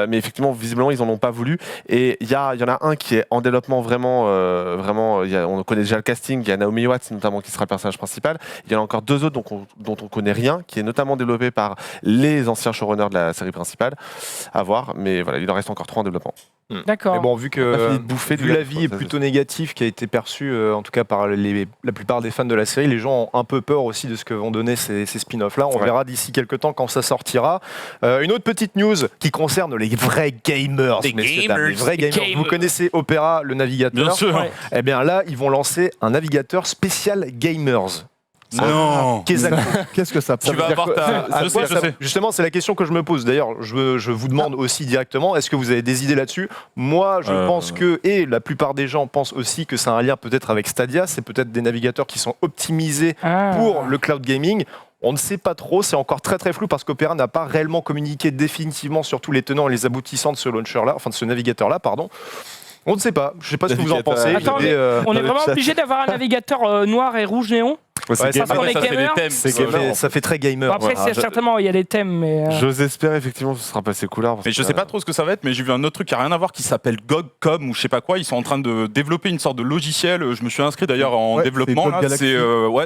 mais effectivement visiblement ils en ont pas voulu. Et il y en a un qui est en développement vraiment, on connaît déjà le casting. Il y a Naomi Watts notamment qui sera le personnage principal. Il y en a encore 2 autres dont on connaît rien, qui est notamment développé par les anciens showrunners de la série principale. À voir, mais voilà, il en reste encore 3 en développement. D'accord. Mais bon, vu l'avis est plutôt négatif qui a été perçu, en tout cas par la plupart des fans de la série, les gens ont un peu peur aussi de ce que vont donner ces spin-offs-là. On verra d'ici quelques temps quand ça sortira. Une autre petite news qui concerne les vrais gamers, messieurs, dames, les vrais gamers. Vous connaissez Opera, le navigateur? Bien sûr. Eh bien là, ils vont lancer un navigateur spécial gamers. Non. Qu'est-ce que ça peut Tu vas avoir ta. Je sais. Justement, c'est la question que je me pose. D'ailleurs, je vous demande aussi directement, est-ce que vous avez des idées là-dessus? Moi, je pense que, et la plupart des gens pensent aussi que c'est un lien peut-être avec Stadia. C'est peut-être des navigateurs qui sont optimisés pour le cloud gaming. On ne sait pas trop, c'est encore très très flou parce qu'Opera n'a pas réellement communiqué définitivement sur tous les tenants et les aboutissants de ce launcher-là, enfin de ce navigateur-là, pardon. On ne sait pas. Je ne sais pas ce que vous en pensez. Attends, on est vraiment obligé d'avoir un navigateur noir et rouge néon? Ouais, ça fait très gamer. Après, certainement, il y a des thèmes, mais. J'ose espérer effectivement que ce sera passé couleur. Mais je sais pas trop ce que ça va être, mais j'ai vu un autre truc qui a rien à voir qui s'appelle GOG.com ou je sais pas quoi. Ils sont en train de développer une sorte de logiciel. Je me suis inscrit d'ailleurs en développement. Là.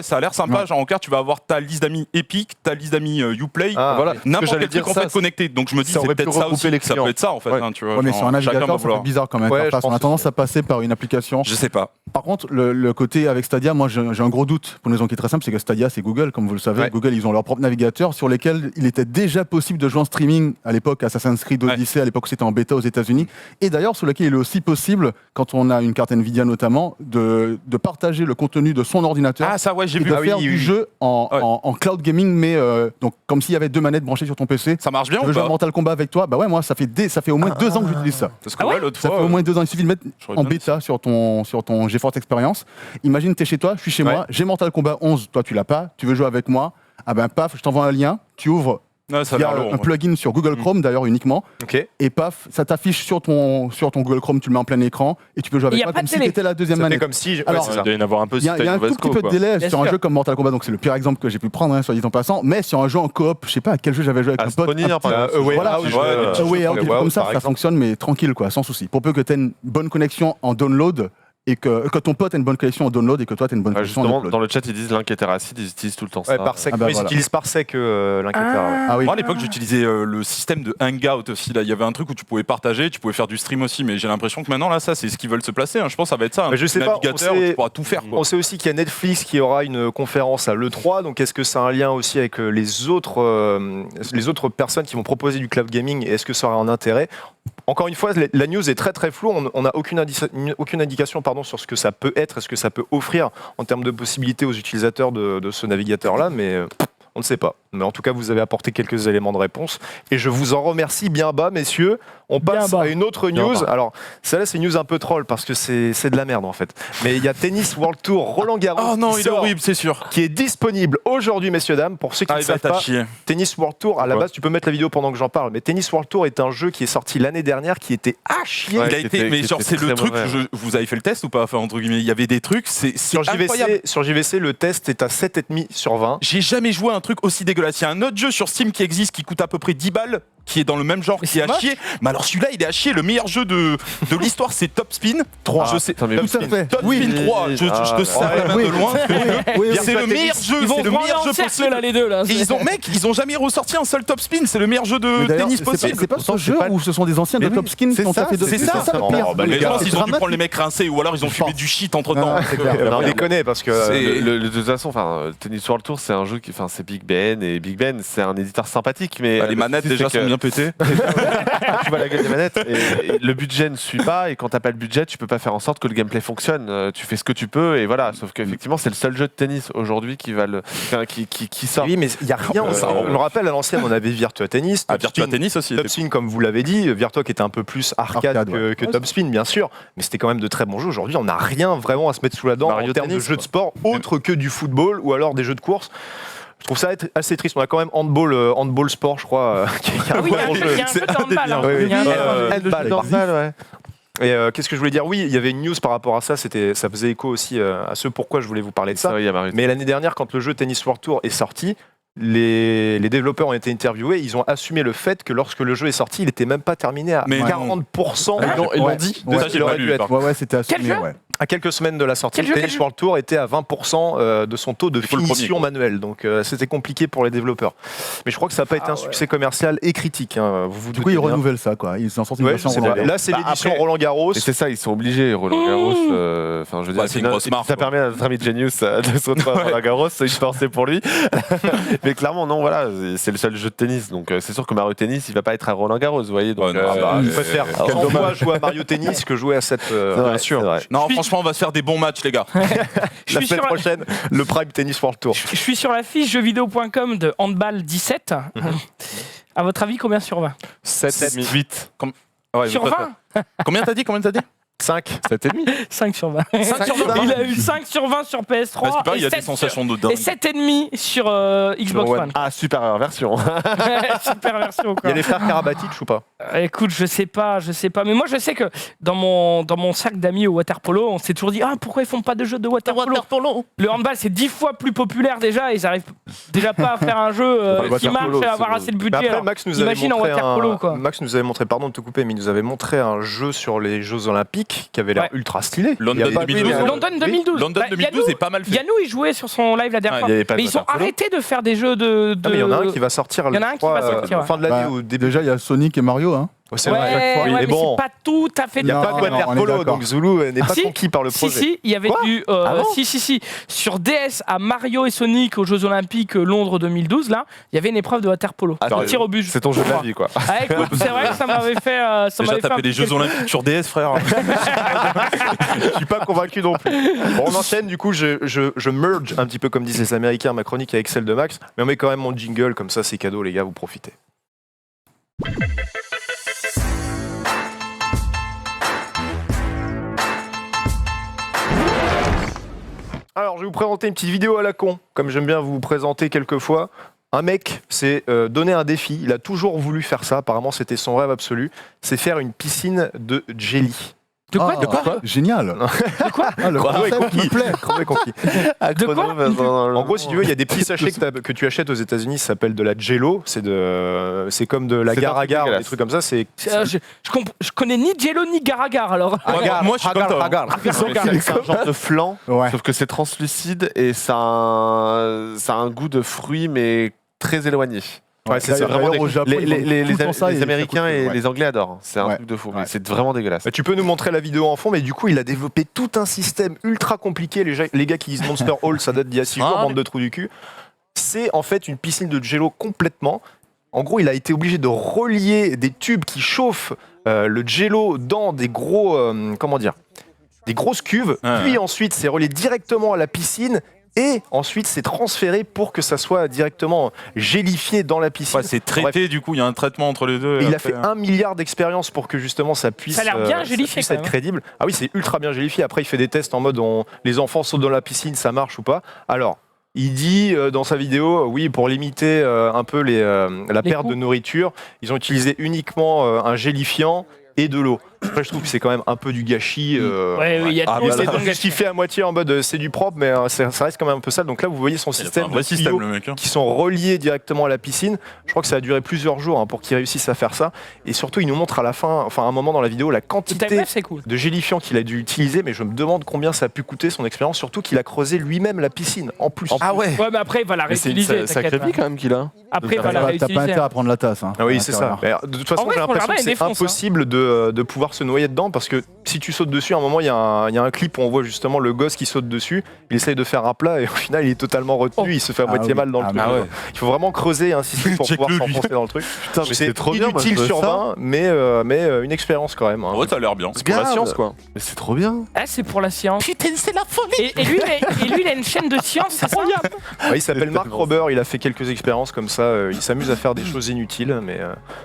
Ça a l'air sympa. Genre en clair, tu vas avoir ta liste d'amis Epic, ta liste d'amis Uplay, voilà. N'importe quel truc en fait connecté. Donc je me dis c'est peut-être ça aussi. Ça peut être ça en fait. Tu vois. Mais sur un navigateur, c'est bizarre quand même. On a tendance à passer par une application. Je sais pas. Par contre, le côté avec Stadia, moi j'ai un gros doute pour une raison qui est très simple, c'est que Stadia c'est Google, comme vous le savez. Google, ils ont leur propre navigateur sur lesquels il était déjà possible de jouer en streaming à l'époque, Assassin's Creed Odyssey, à l'époque où c'était en bêta aux États-Unis, et d'ailleurs sur lequel il est aussi possible, quand on a une carte Nvidia notamment, de partager le contenu de son ordinateur j'ai et vu. de faire du jeu en cloud gaming, mais donc comme s'il y avait 2 manettes branchées sur ton PC. Ça marche bien tu veux jouer à Mortal Kombat avec toi? Bah ouais, moi ça fait au moins 2 ans que j'utilise ça. Parce que Ça fait au moins 2 ans. Il suffit de mettre en bêta sur ton GeForce Experience. Imagine, t'es chez toi, je suis chez moi, j'ai Mortal Kombat 11, toi tu l'as pas, tu veux jouer avec moi, ah ben paf, je t'envoie un lien, tu ouvres, il y a un plugin sur Google Chrome d'ailleurs uniquement, et paf, ça t'affiche sur ton Google Chrome, tu le mets en plein écran, et tu peux jouer avec moi comme si t'étais la deuxième manette. Comme si, alors, il doit y en avoir un peu. Il y a un tout petit peu de délai sur un jeu comme Mortal Kombat, donc c'est le pire exemple que j'ai pu prendre, soit dit en passant, mais sur un jeu en coop, je sais pas à quel jeu j'avais joué avec un pote. Comme ça fonctionne, mais tranquille quoi, sans souci. Pour peu que tu aies une bonne connexion en download, et que ton pote a une bonne connexion en download et que toi tu as une bonne connexion en upload. Dans le chat ils disent Linketteracid, ils utilisent tout le temps ça. Parsec. Ils utilisent Parsec Linketteracid. Moi à l'époque j'utilisais le système de Hangout aussi. Là il y avait un truc où tu pouvais partager, tu pouvais faire du stream aussi, mais j'ai l'impression que maintenant là ça c'est ce qu'ils veulent se placer. Je pense que ça va être ça. Je sais pas. Tu pourras tout faire. On sait aussi qu'il y a Netflix qui aura une conférence à l'E3. Donc est-ce que ça a un lien aussi avec les autres personnes qui vont proposer du cloud gaming? Et est-ce que ça aura un intérêt? Encore une fois, la news est très très floue. On n'a aucune indication sur ce que ça peut être et ce que ça peut offrir en termes de possibilités aux utilisateurs de ce navigateur-là, mais on ne sait pas. Mais en tout cas, vous avez apporté quelques éléments de réponse et je vous en remercie bien bas, messieurs. On passe à une autre news. Alors, celle-là, c'est une news un peu troll parce que c'est de la merde en fait. Mais il y a Tennis World Tour Roland Garros. Oh non, il est horrible, c'est sûr. Qui est disponible aujourd'hui, messieurs, dames. Pour ceux qui ne savent pas, Tennis World Tour, à la base, tu peux mettre la vidéo pendant que j'en parle, mais Tennis World Tour est un jeu qui est sorti l'année dernière qui était à chier. Mais genre, c'est le truc, vous avez fait le test ou pas? Enfin, entre guillemets, il y avait des trucs, c'est incroyable. Sur JVC, le test est à 7,5 sur 20. J'ai jamais joué à un truc aussi dégueulasse. Il y a un autre jeu sur Steam qui existe qui coûte à peu près 10 balles, qui est dans le même genre, qui est à chier. Mais alors celui-là, il est à chier. Le meilleur jeu de l'histoire, c'est Top Spin 3. Je sais. Top Spin 3. Je te sers la main de loin. C'est le meilleur jeu. C'est le meilleur jeu possible. Là, les deux là. Ils ont jamais ressorti un seul Top Spin. C'est le meilleur jeu de tennis possible. C'est pas ce jeu où ce sont des anciens de Top Spin qui ont fait de. C'est ça. Les gens, ils ont dû prendre les mecs rincés ou alors ils ont fumé du shit entre temps. On les connaît parce que de toute façon, Tennis World Tour, c'est un jeu qui, c'est Big Ben et Big Ben, c'est un éditeur sympathique, mais les manettes déjà sont bien bien pété. Tu vois la gueule des manettes et le budget ne suit pas et quand t'as pas le budget tu peux pas faire en sorte que le gameplay fonctionne. Tu fais ce que tu peux et voilà. Sauf qu'effectivement c'est le seul jeu de tennis aujourd'hui qui sort. Oui mais il y a rien. On le rappelle à l'ancienne on avait Virtua Tennis. Virtua Tennis aussi. Topspin comme vous l'avez dit. Virtua qui était un peu plus arcade que Topspin bien sûr. Mais c'était quand même de très bons jeux. Aujourd'hui on n'a rien vraiment à se mettre sous la dent en termes de jeux de sport autre que du football ou alors des jeux de course. Je trouve ça être assez triste. On a quand même handball sport, je crois. Oui, il y a un jeu de handball. Ouais. Et qu'est-ce que je voulais dire? Oui, il y avait une news par rapport à ça. Ça faisait écho aussi à ce pourquoi je voulais vous parler de ça. Mais l'année dernière, quand le jeu Tennis World Tour est sorti, les développeurs ont été interviewés. Ils ont assumé le fait que lorsque le jeu est sorti, il n'était même pas terminé à 40%. Ils l'ont dit. Ça, j'ai pas lu. Ouais, c'était assumé. À quelques semaines de la sortie, le Tennis World Tour était à 20% de son taux de finition manuel. Donc c'était compliqué pour les développeurs. Mais je crois que ça n'a pas été un succès commercial et critique. Du coup, ils renouvellent ça, quoi. Ils en sortent une version Roland Garros. Là, c'est l'édition Roland Garros. Et c'est ça, ils sont obligés, Roland Garros. Enfin, je veux dire, c'est une grosse marque. Ça permet à notre ami Genius de se retrouver à Roland Garros. C'est une pensée pour lui. Mais clairement, non, voilà, c'est le seul jeu de tennis. Donc c'est sûr que Mario Tennis, il va pas être à Roland Garros, vous voyez. Donc, je préfère 100 fois jouer à Mario Tennis que jouer à cette. Bien sûr. Non, franchement, on va se faire des bons matchs, les gars. La semaine prochaine, le Prime Tennis World Tour. Je suis sur la fiche jeuxvideo.com de handball 17. À votre avis, combien sur 20? 7, 8. Sur 20? Combien t'as dit 5. 7,5. 5 sur 20. 5 sur 20. Il a eu 5 sur 20 sur PS3. Il y a des sensations de dingue. Et 7,5 sur Xbox One. Ah, super version. Super version, quoi. Il y a les frères Karabatic ou pas? Écoute, je sais pas. Mais moi, je sais que dans mon sac d'amis au waterpolo, on s'est toujours dit pourquoi ils font pas de jeux de waterpolo? Le handball, c'est 10 fois plus populaire déjà. Ils arrivent déjà pas à faire un jeu qui marche et à avoir assez de budget. Après, Max nous avait montré, pardon de te couper, mais il nous avait montré un jeu sur les Jeux Olympiques qui avait l'air ultra stylé. London 2012. London 2012 est pas mal fait. Yannou, il jouait sur son live la dernière fois. Mais ils ont arrêté de faire des jeux de. Mais il y en a un qui va sortir. Il y en a un qui va sortir. Fin de l'année ou début. Déjà, il y a Sonic et Mario. C'est vrai, mais c'est pas tout à fait. Il n'y a pas de waterpolo, donc Zulu n'est pas conquis par le projet. Si, il y avait si. Sur DS à Mario et Sonic aux Jeux Olympiques Londres 2012, là, il y a une épreuve de waterpolo. Tir au but. C'est ton jeu de la vie, quoi. Écoute, c'est vrai que ça m'avait fait. Déjà, t'as fait des Jeux Olympiques sur DS, frère. Je suis pas convaincu non plus. Bon, on enchaîne, du coup, je merge un petit peu comme disent les Américains ma chronique avec celle de Max, mais on met quand même mon jingle, comme ça c'est cadeau, les gars, vous profitez. Alors, je vais vous présenter une petite vidéo à la con, comme j'aime bien vous présenter quelquefois. Un mec s'est donné un défi, il a toujours voulu faire ça, apparemment c'était son rêve absolu, c'est faire une piscine de jelly. De quoi Génial. De quoi Le concept me plaît. De quoi En gros, si tu veux, il y a des petits sachets que tu achètes aux États-Unis, ça s'appelle de la Jello. C'est comme de la Gar-Agar, des trucs comme ça. Je connais ni Jello ni Gar-Agar alors. Moi, je suis comme toi. C'est un genre de flan, sauf que c'est translucide et ça a un goût de fruits, mais très éloigné. Ouais, c'est vraiment au Japon, les Américains et les Anglais adorent. C'est un truc de fou. Mais c'est vraiment dégueulasse. Tu peux nous montrer la vidéo en fond, mais du coup, il a développé tout un système ultra compliqué. Les gars qui disent Monster Hall, ça date d'il y a 6 jours, bande de trous du cul. C'est en fait une piscine de jello complètement. En gros, il a été obligé de relier des tubes qui chauffent le jello dans des gros, des grosses cuves. Puis ensuite, c'est relié directement à la piscine. Et ensuite, c'est transféré pour que ça soit directement gélifié dans la piscine. C'est traité, du coup, il y a un traitement entre les deux. Et il a fait 1 milliard d'expériences pour que justement ça puisse, être crédible. Ah oui, c'est ultra bien gélifié. Après, il fait des tests en mode les enfants sautent dans la piscine, ça marche ou pas. Alors, il dit dans sa vidéo, oui, pour limiter un peu la perte de nourriture, ils ont utilisé uniquement un gélifiant et de l'eau. Après, je trouve que c'est quand même un peu du gâchis. Il y a c'est donc justifié à moitié en mode c'est du propre, mais ça reste quand même un peu sale. Donc là, vous voyez son système de tuyaux qui sont reliés directement à la piscine. Je crois que ça a duré plusieurs jours pour qu'il réussisse à faire ça. Et surtout, il nous montre à la fin, à un moment dans la vidéo, la quantité de gélifiant qu'il a dû utiliser. Mais je me demande combien ça a pu coûter son expérience. Surtout qu'il a creusé lui-même la piscine en plus. Ouais, mais après, il va la réutiliser. C'est une sacrée vie quand même qu'il a. Après, il va la réutiliser. T'as pas intérêt à prendre la tasse. Ah oui, c'est ça. De toute façon, j'ai l'impression que c'est impossible de pouvoir peur se noyer dedans parce que si tu sautes dessus, à un moment, il y a un clip où on voit justement le gosse qui saute dessus. Il essaye de faire un plat et au final, il est totalement retenu. Il se fait à moitié mal dans le truc. Il faut vraiment creuser et insister pour pouvoir s'enfoncer dans le truc. Putain, mais c'est trop bien. Inutile sur 20, mais une expérience quand même. Ouais, ça a l'air bien. C'est pour la science, quoi. Mais c'est trop bien. Ah, c'est pour la science. Putain, c'est la folie. Et lui, il a une chaîne de science, c'est ça? Il s'appelle Mark Rober. Il a fait quelques expériences comme ça. Il s'amuse à faire des choses inutiles, mais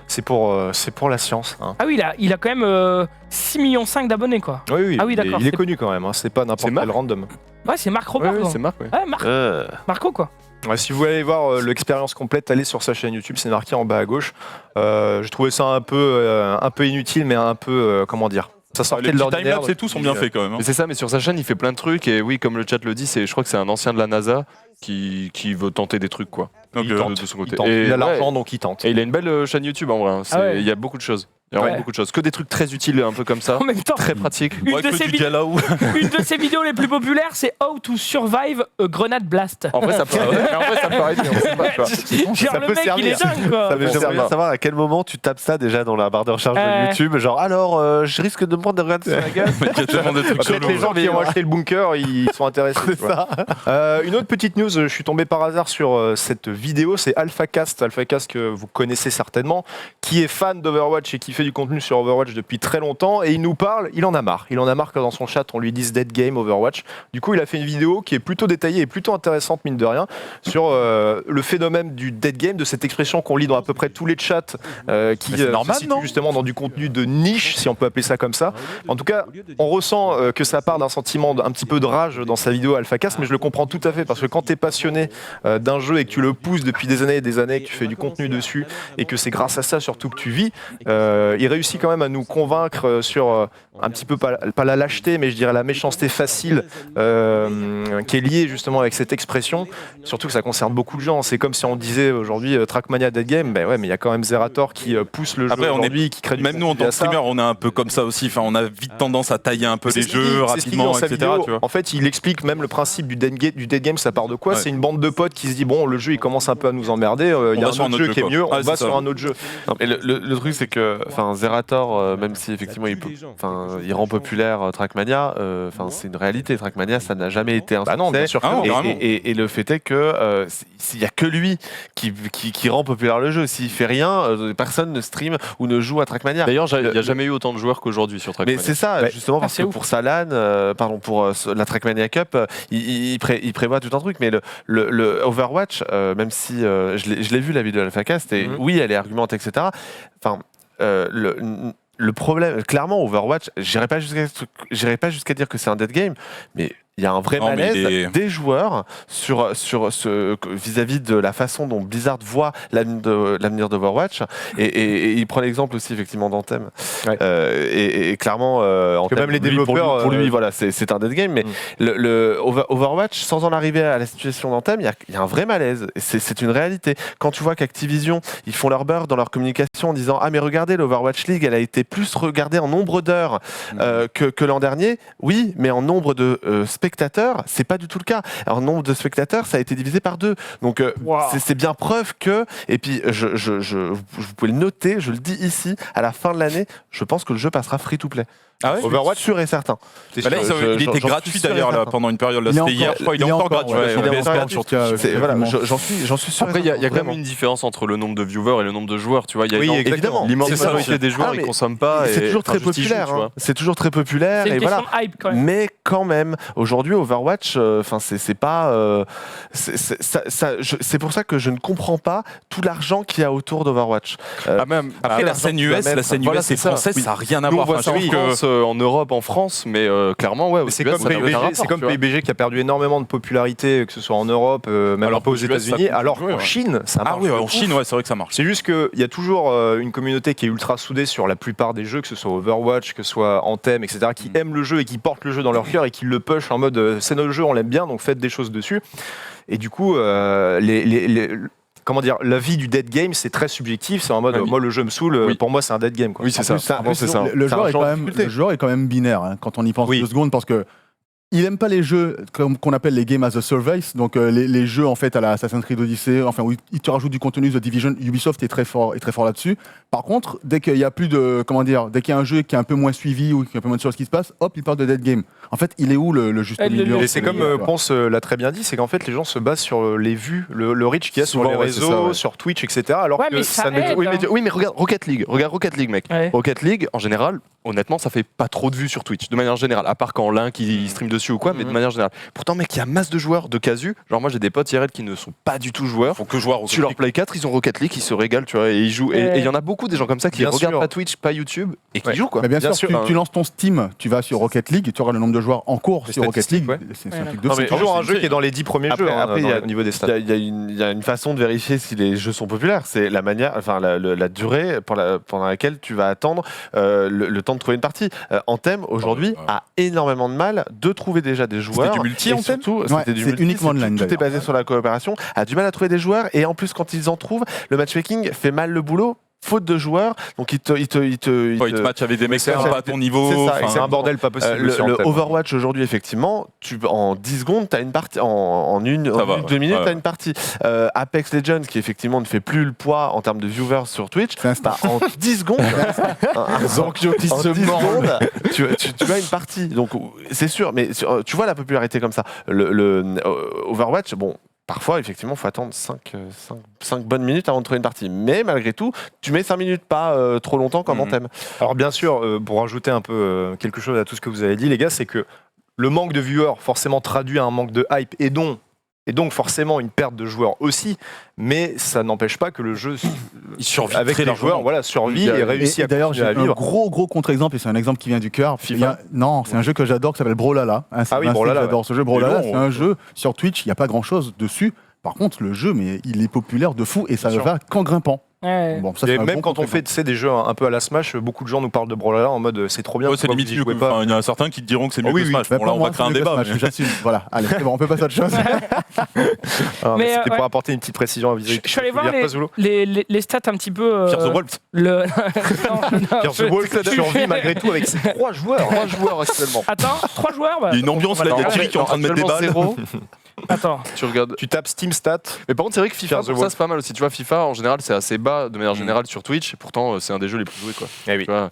c'est pour la science. Hein. Ah oui, il a quand même 6,5 millions d'abonnés, quoi. Oui, ah oui, d'accord. Il est connu quand même. Hein. C'est pas n'importe quel random. Ouais, c'est Mark Rober. Oui, c'est Marc. Ouais. Ouais, Marco, quoi. Ouais, si vous voulez aller voir l'expérience complète, allez sur sa chaîne YouTube, c'est marqué en bas à gauche. J'ai trouvé ça un peu inutile, mais un peu, comment dire, ça sortait de l'ordinaire. Les timelapse et tout sont bien faits quand même. Mais c'est ça, mais sur sa chaîne, il fait plein de trucs. Et oui, comme le chat le dit, je crois que c'est un ancien de la NASA qui veut tenter des trucs, quoi. Donc, de son côté. Il a l'argent, donc il tente. Et il a une belle chaîne YouTube, en vrai. Hein. Il y a beaucoup de choses. Il y a vraiment beaucoup de choses. Que des trucs très utiles, un peu comme ça. En même temps, très pratiques. Une de ses vidéos les plus populaires, c'est How to Survive a Grenade Blast. En vrai, ça me paraît bien. Genre, le mec, il est dingue, quoi. J'aimerais bien savoir à quel moment tu tapes ça déjà dans la barre de recherche de YouTube. Genre, alors, je risque de me prendre des grenades sur la gueule. Il y a tellement de trucs Peut-être les gens qui ont acheté le bunker, ils sont intéressés. C'est ça. Une autre petite news, je suis tombé par hasard sur cette vidéo, c'est AlphaCast que vous connaissez certainement, qui est fan d'Overwatch et qui fait du contenu sur Overwatch depuis très longtemps, et il nous parle, il en a marre que dans son chat on lui dise Dead Game Overwatch. Du coup il a fait une vidéo qui est plutôt détaillée et plutôt intéressante, mine de rien, sur le phénomène du Dead Game, de cette expression qu'on lit dans à peu près tous les chats qui se situe justement dans du contenu de niche, si on peut appeler ça comme ça. En tout cas, on ressent que ça part d'un sentiment un petit peu de rage dans sa vidéo AlphaCast, mais je le comprends tout à fait, parce que quand tu es passionné d'un jeu et que tu le pousses depuis des années et des années, que tu fais du contenu dessus et que c'est grâce à ça surtout que tu vis, il réussit quand même à nous convaincre sur un petit peu pas la lâcheté, mais je dirais la méchanceté facile qui est liée justement avec cette expression. Surtout que ça concerne beaucoup de gens. C'est comme si on disait aujourd'hui Trackmania Dead Game, mais ouais, mais il y a quand même Zerator qui pousse le jeu aujourd'hui, qui crée du même nous en tant que streamer, on est un peu comme ça aussi. Enfin, on a vite tendance à tailler un peu les jeux rapidement, etc. Tu vois. En fait, il explique même le principe du Dead Game, ça part de quoi? C'est une bande de potes qui se dit bon, le jeu il commence un peu à nous emmerder, il y a un autre jeu qui est mieux, on va sur un autre jeu. Et le truc c'est que Zerator, même si effectivement il rend populaire Trackmania, c'est une réalité. Trackmania, ça n'a jamais été un succès. Non, bien sûr que non. Et le fait est que il y a que lui qui rend populaire le jeu. S'il fait rien, personne ne stream ou ne joue à Trackmania. D'ailleurs, il n'y a jamais eu autant de joueurs qu'aujourd'hui sur Trackmania. Mais c'est ça, justement, parce que pour Salan, pour la Trackmania Cup, il prévoit tout un truc. Mais le Overwatch, même si je l'ai vu la vidéo de AlphaCast, et oui, elle est argumentée, etc. Enfin, le problème, clairement, Overwatch, j'irai pas jusqu'à dire que c'est un dead game, mais il y a un vrai malaise des joueurs vis-à-vis de la façon dont Blizzard voit l'avenir d'Overwatch. Et il prend l'exemple aussi effectivement d'Anthem. Ouais. Et clairement, Anthem, même les développeurs, pour lui, voilà, c'est un dead game. Mais Overwatch, sans en arriver à la situation d'Anthem, il y a un vrai malaise. C'est une réalité. Quand tu vois qu'Activision, ils font leur beurre dans leur communication en disant « Ah mais regardez, l'Overwatch League, elle a été plus regardée en nombre d'heures que l'an dernier. » Oui, mais en nombre de spectateurs, c'est pas du tout le cas. Alors, nombre de spectateurs, ça a été divisé par 2. Donc, c'est bien preuve que, et puis, vous pouvez le noter, je le dis ici, à la fin de l'année, je pense que le jeu passera free-to-play. Ah ouais, Overwatch sûr et certain. Là, il était gratuit d'ailleurs là, pendant une période. Là, c'était hier, je crois. Il est encore gratuit. J'en suis sûr. Après, il y a quand même une différence entre le nombre de viewers et le nombre de joueurs. Tu vois, il y a évidemment l'immense majorité des joueurs, ils consomment pas. C'est toujours très populaire. C'est toujours très populaire. C'est une question de hype quand même. Mais quand même, aujourd'hui, Overwatch, c'est pas. C'est pour ça que je ne comprends pas tout l'argent qu'il y a autour d'Overwatch. Après, la scène US et française, ça n'a rien à voir. En Europe, en France, mais clairement, ouais. C'est comme PUBG qui a perdu énormément de popularité, que ce soit en Europe, même un peu aux États-Unis, alors qu'en Chine, ça marche. Ah oui, en Chine, c'est vrai que ça marche. C'est juste qu'il y a toujours une communauté qui est ultra soudée sur la plupart des jeux, que ce soit Overwatch, que ce soit Anthem, etc., qui aiment le jeu et qui portent le jeu dans leur cœur et qui le push en mode c'est notre jeu, on l'aime bien, donc faites des choses dessus. Et du coup, comment dire, la vie du dead game, c'est très subjectif. C'est en mode, moi, le jeu me saoule, pour moi, c'est un dead game. Quoi. Oui, c'est ça. Le joueur est quand même binaire, hein, quand on y pense 2 secondes, parce que Il aime pas les jeux qu'on appelle les games as a service, donc les jeux en fait à la Assassin's Creed Odyssey, enfin où ils te rajoutent du contenu. The Division, Ubisoft est très fort là-dessus. Par contre, dès qu'il y a plus de, dès qu'il y a un jeu qui est un peu moins suivi ou qui est un peu moins sûr de ce qui se passe, hop, il parle de dead game. En fait, il est où le juste milieu? Et c'est comme Ponce l'a très bien dit, c'est qu'en fait les gens se basent sur les vues, le reach qu'il y a sur les réseaux, sur Twitch, etc. Alors que ça ne... oui, mais regarde Rocket League, mec. Ouais. Rocket League, en général, honnêtement, ça fait pas trop de vues sur Twitch, de manière générale, à part quand l'un qui stream dessus ou quoi, mais de manière générale. Pourtant, mec, il y a masse de joueurs de casu. Genre, moi, j'ai des potes IRL qui ne sont pas du tout joueurs. Faut que joueurs sur leur Play 4, ils ont Rocket League, ils se régalent, tu vois, et ils jouent. Et il y en a beaucoup des gens comme ça qui regardent pas Twitch, pas YouTube, et qui jouent, quoi. Mais bien sûr, tu lances ton Steam, tu vas sur Rocket League, tu auras le nombre de joueurs en cours sur Rocket League. C'est un truc de fou. C'est toujours un jeu qui est dans les 10 premiers jeux au niveau des stats. Il y a une façon de vérifier si les jeux sont populaires. C'est la manière, enfin la durée pendant laquelle tu vas attendre le temps de trouver une partie. Anthem aujourd'hui a énormément de mal de trouver déjà des joueurs. C'était du multi Anthem. C'est uniquement online. Tout est basé sur la coopération. A du mal à trouver des joueurs et en plus quand ils en trouvent, le matchmaking fait mal le boulot. Faute de joueurs, donc il te match avec des mecs pas à ton niveau. C'est un bordel pas possible. Le Overwatch aujourd'hui, effectivement, en 10 secondes, tu as une partie. En 2 minutes, tu as une partie. Apex Legends, qui effectivement ne fait plus le poids en termes de viewers sur Twitch, en 10 secondes, tu as une partie. Donc c'est sûr, mais tu vois la popularité comme ça. Le Overwatch, bon. Parfois, effectivement, il faut attendre 5 bonnes minutes avant de trouver une partie. Mais malgré tout, tu mets 5 minutes, pas trop longtemps comme Anthem. Alors bien sûr, pour rajouter un peu quelque chose à tout ce que vous avez dit, les gars, c'est que le manque de viewers forcément traduit un manque de hype et donc forcément une perte de joueurs aussi, mais ça n'empêche pas que le jeu survit avec les joueurs survit et réussit à d'ailleurs, j'ai vivre. un gros contre-exemple, et c'est un exemple qui vient du cœur. Non, c'est un jeu que j'adore qui s'appelle Brawlhalla. Brawlhalla, j'adore ce jeu. Brawlhalla, c'est un jeu sur Twitch, il n'y a pas grand-chose dessus. Par contre, le jeu, mais il est populaire de fou et ça ne va qu'en grimpant. Ouais. Bon, ça, et même quand on fait des jeux un peu à la Smash, beaucoup de gens nous parlent de Brawlhalla en mode c'est trop bien. C'est limite mieux. Il y en a certains qui te diront que c'est mieux que Smash. On va créer un débat. J'assume. Voilà, allez, c'est bon, on peut passer à autre chose. C'était pour apporter une petite précision à viser. Je suis allé voir les stats un petit peu. Fear the Wolf. Fear the Wolf survit malgré tout avec ses 3 joueurs. 3 joueurs actuellement. Attends, 3 joueurs. Il y a une ambiance là, il y a Thierry qui est en train de mettre des balles. Attends. Tu tapes Steam Stats. Mais par contre, c'est vrai que FIFA, pour ça, c'est pas mal aussi. Tu vois, FIFA, en général, c'est assez bas de manière générale sur Twitch. Et pourtant, c'est un des jeux les plus joués, quoi. Eh oui. Tu vois,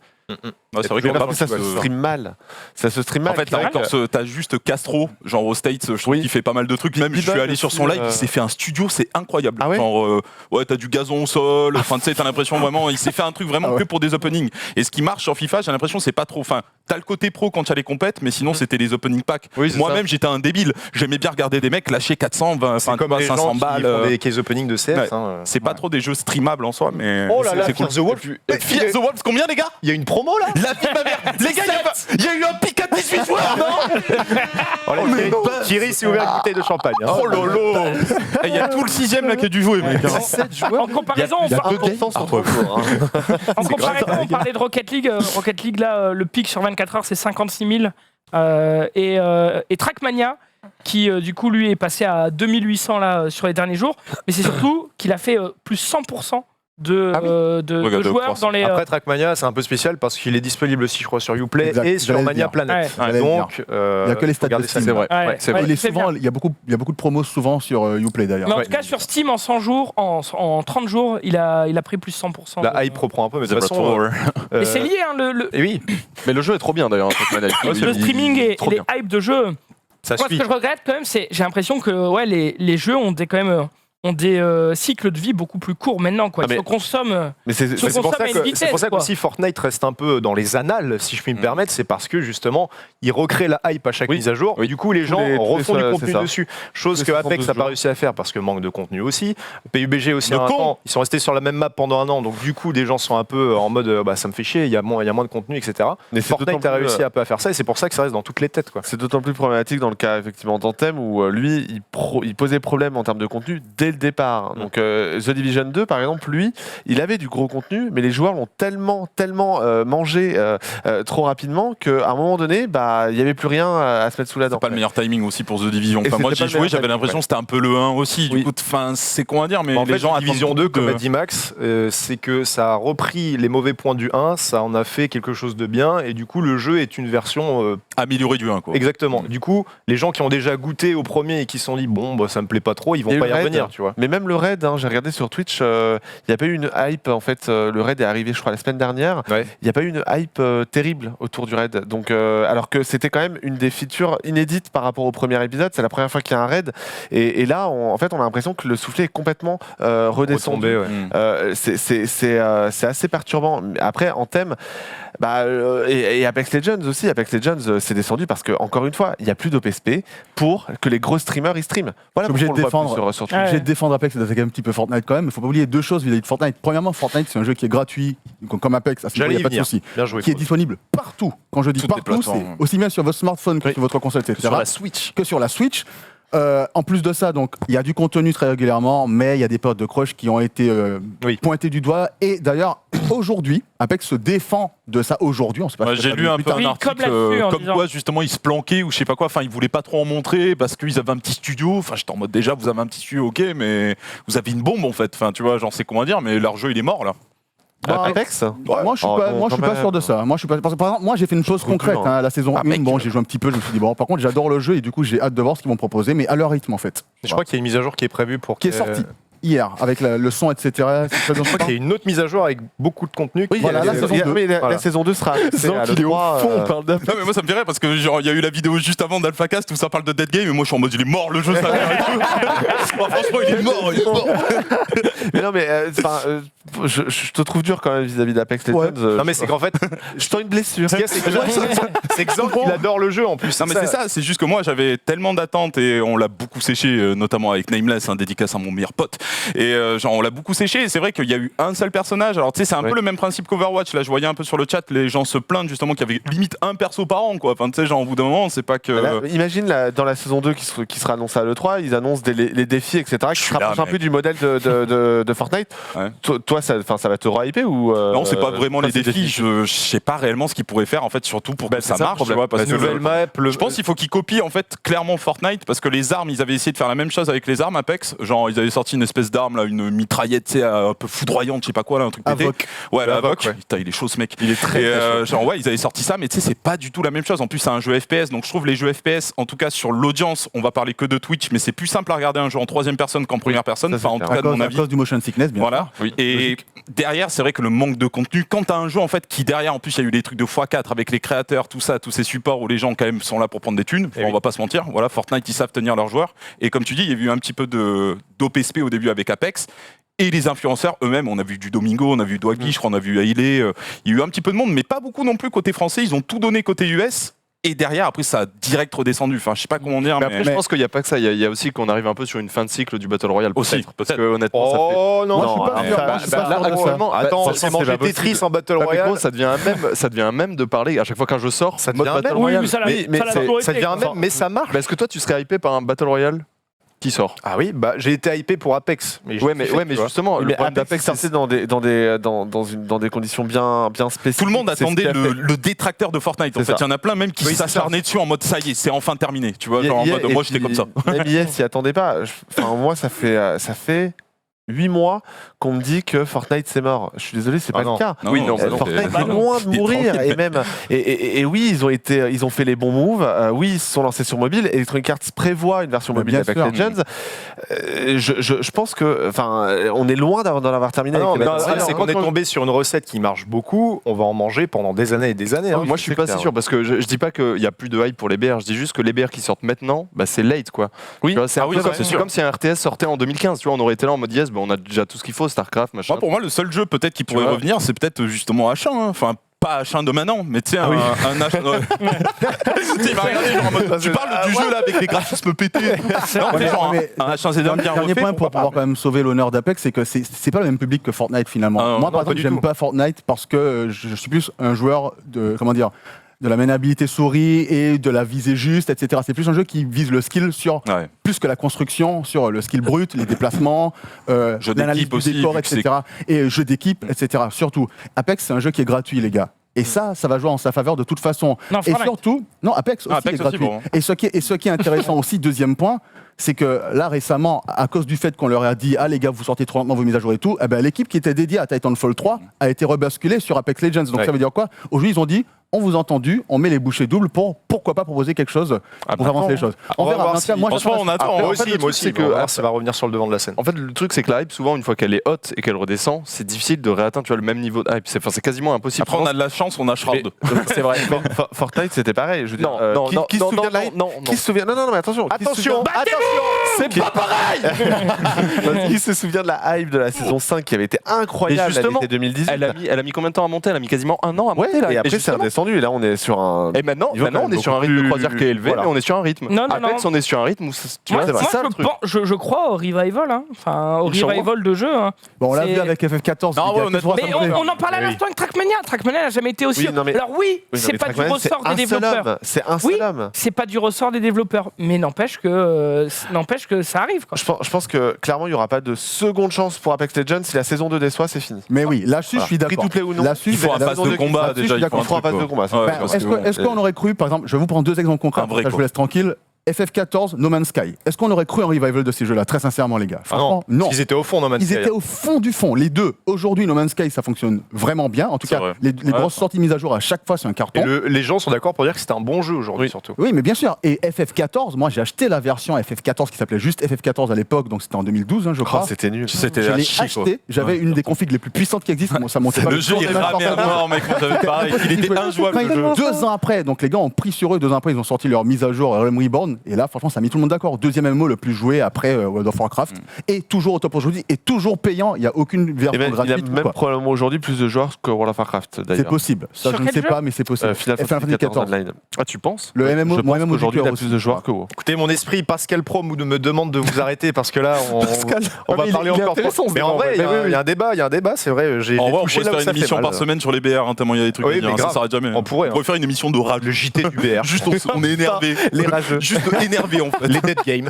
c'est vrai que ça se stream mal. Ça se stream mal. En fait, là encore, t'as juste Castro, genre au States, je trouve qu'il fait pas mal de trucs. Même, je suis allé sur son live, il s'est fait un studio, c'est incroyable. Ah ouais, genre, t'as du gazon au sol. Enfin, tu sais, t'as l'impression vraiment, il s'est fait un truc vraiment que pour des openings. Et ce qui marche sur FIFA, j'ai l'impression, c'est pas trop. Enfin, t'as le côté pro quand il y a les compètes, mais sinon, c'était les opening packs. Moi-même, j'étais un débile. J'aimais bien regarder des mecs lâcher 400, 500 balles. Des case openings de CS. C'est pas trop des jeux streamables en soi, mais. Oh là là, Fear the Wolf. Fear the Wolf, combien les gars? Il y a une promo là? La vie de ma mère. Les gars, il y a eu un pic à 18 joueurs, non? Thierry s'est ouvert une bouteille de champagne. Oh lolo. Il y a tout le 6ème là qui a dû jouer, mec. 7 joueurs. En comparaison, on parlait de Rocket League. Rocket League, là, le pic sur 24 heures, c'est 56 000. Et Trackmania, qui du coup, lui, est passé à 2800 là, sur les derniers jours. Mais c'est surtout qu'il a fait plus 100% de joueurs dans les. Après Trackmania, c'est un peu spécial parce qu'il est disponible aussi, je crois, sur Uplay et sur Mania Planet. Donc, il n'y a que les stats de Steam. C'est vrai. Il y a beaucoup de promos souvent sur Uplay d'ailleurs. Mais en tout cas, sur Steam, en 100 jours, en 30 jours, il a pris plus 100%. La hype reprend un peu, mais de toute façon. Mais c'est lié, hein, Et oui. Mais le jeu est trop bien d'ailleurs. Le streaming et les hypes de jeux. Moi, ce que je regrette quand même, c'est j'ai l'impression que les jeux ont ont des cycles de vie beaucoup plus courts maintenant, quoi. Ils se consomment. Mais c'est pour ça qu'aussi Fortnite reste un peu dans les annales, si je puis me permettre, c'est parce que justement, ils recréent la hype à chaque mise à jour, et du coup, les gens refont du contenu dessus. Chose que Apex n'a pas réussi à faire parce que manque de contenu aussi. PUBG aussi, un temps, ils sont restés sur la même map pendant un an, donc du coup, les gens sont un peu en mode ça me fait chier, il y a moins de contenu, etc. Mais Fortnite a réussi un peu à faire ça, et c'est pour ça que ça reste dans toutes les têtes, quoi. C'est d'autant plus problématique dans le cas effectivement d'Anthem où lui, il posait problème en termes de contenu dès le le départ. Donc The Division 2, par exemple, lui, il avait du gros contenu, mais les joueurs l'ont tellement mangé trop rapidement qu'à un moment donné, il n'y avait plus rien à se mettre sous la dent. C'est pas le meilleur timing aussi pour The Division. Enfin, moi, j'y joué, j'avais l'impression que c'était un peu le 1 aussi. Du coup, c'est con à dire, mais les gens Division 2, comme a dit Max, c'est que ça a repris les mauvais points du 1, ça en a fait quelque chose de bien, et du coup, le jeu est une version améliorée du 1, quoi. Exactement. Du coup, les gens qui ont déjà goûté au premier et qui se sont dit ça me plaît pas trop, ils vont pas y revenir, tu vois. Mais même le raid, j'ai regardé sur Twitch, il n'y a pas eu une hype. En fait, le raid est arrivé, je crois, la semaine dernière. Il n'y a pas eu une hype terrible autour du raid. Donc, alors que c'était quand même une des features inédites par rapport au premier épisode. C'est la première fois qu'il y a un raid. Et là, on a l'impression que le soufflet est complètement redescendu. C'est assez perturbant. Après, en thème, et Apex Legends aussi. Apex Legends, c'est descendu parce que, encore une fois, il n'y a plus d'OPSP pour que les gros streamers y streament. Voilà, je suis obligé de défendre Apex et d'attaquer un petit peu Fortnite quand même. Il ne faut pas oublier deux choses vis-à-vis de Fortnite. Premièrement, Fortnite, c'est un jeu qui est gratuit, comme Apex, à ce niveau, il n'y a pas de souci. Qui est disponible partout. Quand je dis partout, c'est aussi bien sur votre smartphone que sur votre console, etc. Sur la Switch. Que sur la Switch. En plus de ça, donc il y a du contenu très régulièrement, mais il y a des périodes de crush qui ont été pointées du doigt. Et d'ailleurs, aujourd'hui, Apex se défend de ça aujourd'hui. On sait pas. J'ai lu un peu un article comme quoi justement ils se planquaient ou je sais pas quoi. Enfin, ils voulaient pas trop en montrer parce qu'ils avaient un petit studio. Enfin, j'étais en mode déjà, vous avez un petit studio, ok, mais vous avez une bombe en fait. Enfin, tu vois, j'en sais comment dire, mais leur jeu il est mort là. Apex Moi je suis pas sûr de ça. Moi par exemple, moi j'ai fait une chose concrète la saison 1. J'ai joué un petit peu, je me suis dit par contre j'adore le jeu et du coup j'ai hâte de voir ce qu'ils vont proposer, mais à leur rythme en fait. Je crois qu'il y a une mise à jour qui est prévue pour qui est sortie hier avec le son, etc. Je crois qu'il y a une autre mise à jour avec beaucoup de contenu. Oui, voilà, la saison 2 sera. Il est au fond, on parle d'Apex. Non, mais moi ça me fait rire parce que genre il y a eu la vidéo juste avant d'AlphaCast où ça parle de Dead Game et moi je suis en mode il est mort le jeu, ça et tout. Franchement il est mort. Mais non mais je te trouve dur quand même vis-à-vis d'Apex Legends. Non mais c'est qu'en fait, je sens une blessure. C'est exemple qu'il adore le jeu en plus. Non mais c'est ça, c'est juste que moi j'avais tellement d'attentes et on l'a beaucoup séché, notamment avec Nameless, dédicace à mon meilleur pote. Et genre on l'a beaucoup séché et c'est vrai qu'il y a eu un seul personnage. Alors tu sais c'est un peu le même principe qu'Overwatch. Là je voyais un peu sur le chat les gens se plaindre justement qu'il y avait limite un perso par an quoi. Enfin tu sais genre au bout d'un moment c'est pas que. Là, imagine dans la saison 2 qui sera annoncée à l'E3, ils annoncent les défis etc. qui se rapprochent un peu du modèle de Fortnite. Toi ça va te hyper ou non c'est pas vraiment les défis. Je sais pas réellement ce qu'ils pourraient faire en fait surtout pour que ça marche. Parce que nouvelle map. Je pense qu'il faut qu'ils copient en fait clairement Fortnite parce que les armes ils avaient essayé de faire la même chose avec les armes Apex. Genre ils avaient sorti une espèce d'arme là, une mitraillette, tu sais, un peu foudroyante, je sais pas quoi, là, un truc pété. Ouais, la Avoc. Ouais. Putain, il est chaud ce mec. Il est très genre, ouais, ils avaient sorti ça, mais tu sais, c'est pas du tout la même chose. En plus, c'est un jeu FPS, donc je trouve les jeux FPS, en tout cas sur l'audience, on va parler que de Twitch, mais c'est plus simple à regarder un jeu en troisième personne qu'en première personne. Enfin, en tout cas, de mon avis. À cause du motion sickness, bien voilà. Oui. Et derrière, c'est vrai que le manque de contenu, quand t'as un jeu, en fait, qui derrière, en plus, il y a eu des trucs de x4 avec les créateurs, tout ça, tous ces supports où les gens, quand même, sont là pour prendre des thunes. On va pas se mentir. Voilà, Fortnite, ils savent tenir leurs joueurs. Et comme tu dis, il y a eu un petit peu d'OPSP au début avec Apex. Et les influenceurs eux-mêmes, on a vu du Domingo, on a vu Dwaggy, je crois, on a vu Hailey. Il y a eu un petit peu de monde, mais pas beaucoup non plus côté français. Ils ont tout donné côté US. Et derrière, après, ça a direct redescendu. Enfin, je sais pas comment dire. Mais après, je pense qu'il n'y a pas que ça. Il y a aussi qu'on arrive un peu sur une fin de cycle du Battle Royale. Aussi, parce que honnêtement, ça fait. Oh non, je suis pas là, actuellement, attends, c'est manger Tetris en Battle Royale. Ça devient un mème de parler. À chaque fois qu'un jeu sort, ça devient un mème. Oui, mais ça devient un mème, mais ça marche. Est-ce que toi, tu serais hypé par un Battle Royale qui sort? Ah oui, j'ai été hypé pour Apex. Mais justement, le problème d'Apex, c'est dans des conditions bien spécifiques. Tout le monde attendait le détracteur de Fortnite. En fait, il y en a plein même qui s'acharnaient dessus en mode ça y est, c'est enfin terminé. Tu vois, genre en mode moi j'étais comme ça. Même IS s'y attendait pas. Enfin, moi, ça fait 8 mois qu'on me dit que Fortnite c'est mort. Je suis désolé, c'est pas le cas. Oui, non, Fortnite est loin de mourir et même oui, ils ont fait les bons moves. Oui, ils se sont lancés sur mobile. Electronic Arts prévoit une version mobile d'Apex Legends. Je pense que, on est loin d'en avoir terminé. C'est qu'on est tombé sur une recette qui marche beaucoup. On va en manger pendant des années et des années. Moi, je suis pas si sûr parce que je dis pas qu'il y a plus de hype pour les BR. Je dis juste que les BR qui sortent maintenant, c'est late quoi. Oui, c'est comme si un RTS sortait en 2015. Tu vois, on aurait été là en mode yes. On a déjà tout ce qu'il faut, Starcraft, machin. Pour moi, le seul jeu peut-être qui pourrait revenir, c'est peut-être justement H1. Enfin, pas H1 de maintenant, mais tu sais, un H1. Tu vas regarder, genre en mode. Tu parles du jeu là avec les graphismes pétés. Non, genre un H1Z1 bien refait. Dernier point pour pouvoir quand même sauver l'honneur d'Apex, c'est que c'est pas le même public que Fortnite finalement. Moi, par exemple, j'aime pas Fortnite parce que je suis plus un joueur de. Comment dire? de la maniabilité souris et de la visée juste, etc. C'est plus un jeu qui vise le skill sur plus que la construction, sur le skill brut, les déplacements, l'analyse du décor, etc. Et jeu d'équipe, etc. Surtout, Apex, c'est un jeu qui est gratuit, les gars. Et ça va jouer en sa faveur de toute façon. Non, et surtout, Apex aussi est gratuit. Bon. Et ce qui est intéressant aussi, deuxième point, c'est que là récemment, à cause du fait qu'on leur a dit « Ah les gars, vous sortez trop lentement vos mises à jour et tout », l'équipe qui était dédiée à Titanfall 3 a été rebasculée sur Apex Legends. Donc ça veut dire quoi ? Aujourd'hui, ils ont dit « On vous a entendu, on met les bouchées doubles pour pourquoi pas proposer quelque chose pour avancer les choses. » On verra. Franchement, on attend. Moi aussi, c'est que ça va revenir sur le devant de la scène. En fait, le truc, c'est que la hype, souvent, une fois qu'elle est haute et qu'elle redescend, c'est difficile de réatteindre le même niveau de hype. C'est quasiment impossible. Après, on a de la chance, on a Shroud. C'est vrai. Fortnite, c'était pareil. Je veux dire, qui se souvient de la hype ? Qui se souvient ? Non, mais attention. C'est pas pareil. Qui se souvient de la hype de la saison 5 qui avait été incroyable l'été 2018 ? Elle a mis combien de temps à monter ? Elle a mis quasiment un an à monter. Et après, c'est redescendu. Et là, on est sur un. Et maintenant, on est sur un rythme de croisière qui est élevé, mais on est sur un rythme. Apex, on est sur un rythme où tu vois, c'est ça le truc. Je crois au revival, enfin au revival de jeu. Bon, on l'a vu avec FF14. Mais on en parlait à l'instant avec Trackmania. Trackmania n'a jamais été aussi. Alors oui, c'est pas du ressort des développeurs. C'est un seul homme. C'est pas du ressort des développeurs, mais n'empêche que ça arrive. Je pense que clairement, il n'y aura pas de seconde chance pour Apex Legends. Si la saison 2 déçoit, c'est fini. Mais oui, là-dessus, je suis d'accord. Free-to-play ou non, il faut un pass de combat déjà. Il faut un pass de combat. Est-ce qu'on aurait cru, par exemple, je vais vous prendre deux exemples concrets, je vous laisse tranquille. FF14, No Man's Sky. Est-ce qu'on aurait cru un revival de ces jeux-là ? Très sincèrement, les gars. Franchement, non. Ils étaient au fond, No Man's Sky. Ils étaient au fond du fond, les deux. Aujourd'hui, No Man's Sky, ça fonctionne vraiment bien. En tout cas, les grosses sorties mises à jour à chaque fois, c'est un carton. Et les gens sont d'accord pour dire que c'était un bon jeu aujourd'hui, surtout. Oui, mais bien sûr. Et FF14, moi, j'ai acheté la version FF14 qui s'appelait juste FF14 à l'époque, donc c'était en 2012, je crois. C'était nul. Je l'ai acheté. J'avais une des configs les plus puissantes qui existent. Ça montait pas. Le jeu, il ramait à mort, mec. Il était injouable. 2 ans après, donc les gars ont pris sur eux. 2 ans après, ils ont sorti leur mise à jour Realm Reborn. Et là, franchement, ça a mis tout le monde d'accord. Deuxième MMO le plus joué après World of Warcraft. Et toujours au top aujourd'hui. Et toujours payant. Il n'y a aucune version gratuite. Il y a même probablement aujourd'hui plus de joueurs que World of Warcraft, d'ailleurs. C'est possible. Ça, je ne sais pas, mais c'est possible. Final Fantasy XIV Online. Ah, tu penses ? Le MMO, je pense qu'aujourd'hui, il y a plus de joueurs que WoW. Écoutez, mon esprit Pascal Pro me demande de vous arrêter parce que là, on va parler encore trop. Mais en vrai, il y a un débat, c'est vrai. J'ai on pourrait faire une émission par semaine sur les BR, tellement il y a des trucs à dire. Ça s'arrête jamais. On pourrait faire une émission de rage. Le JT du BR. Juste, on est énervé. Les rageux. Juste énervé, en fait. Les dead games.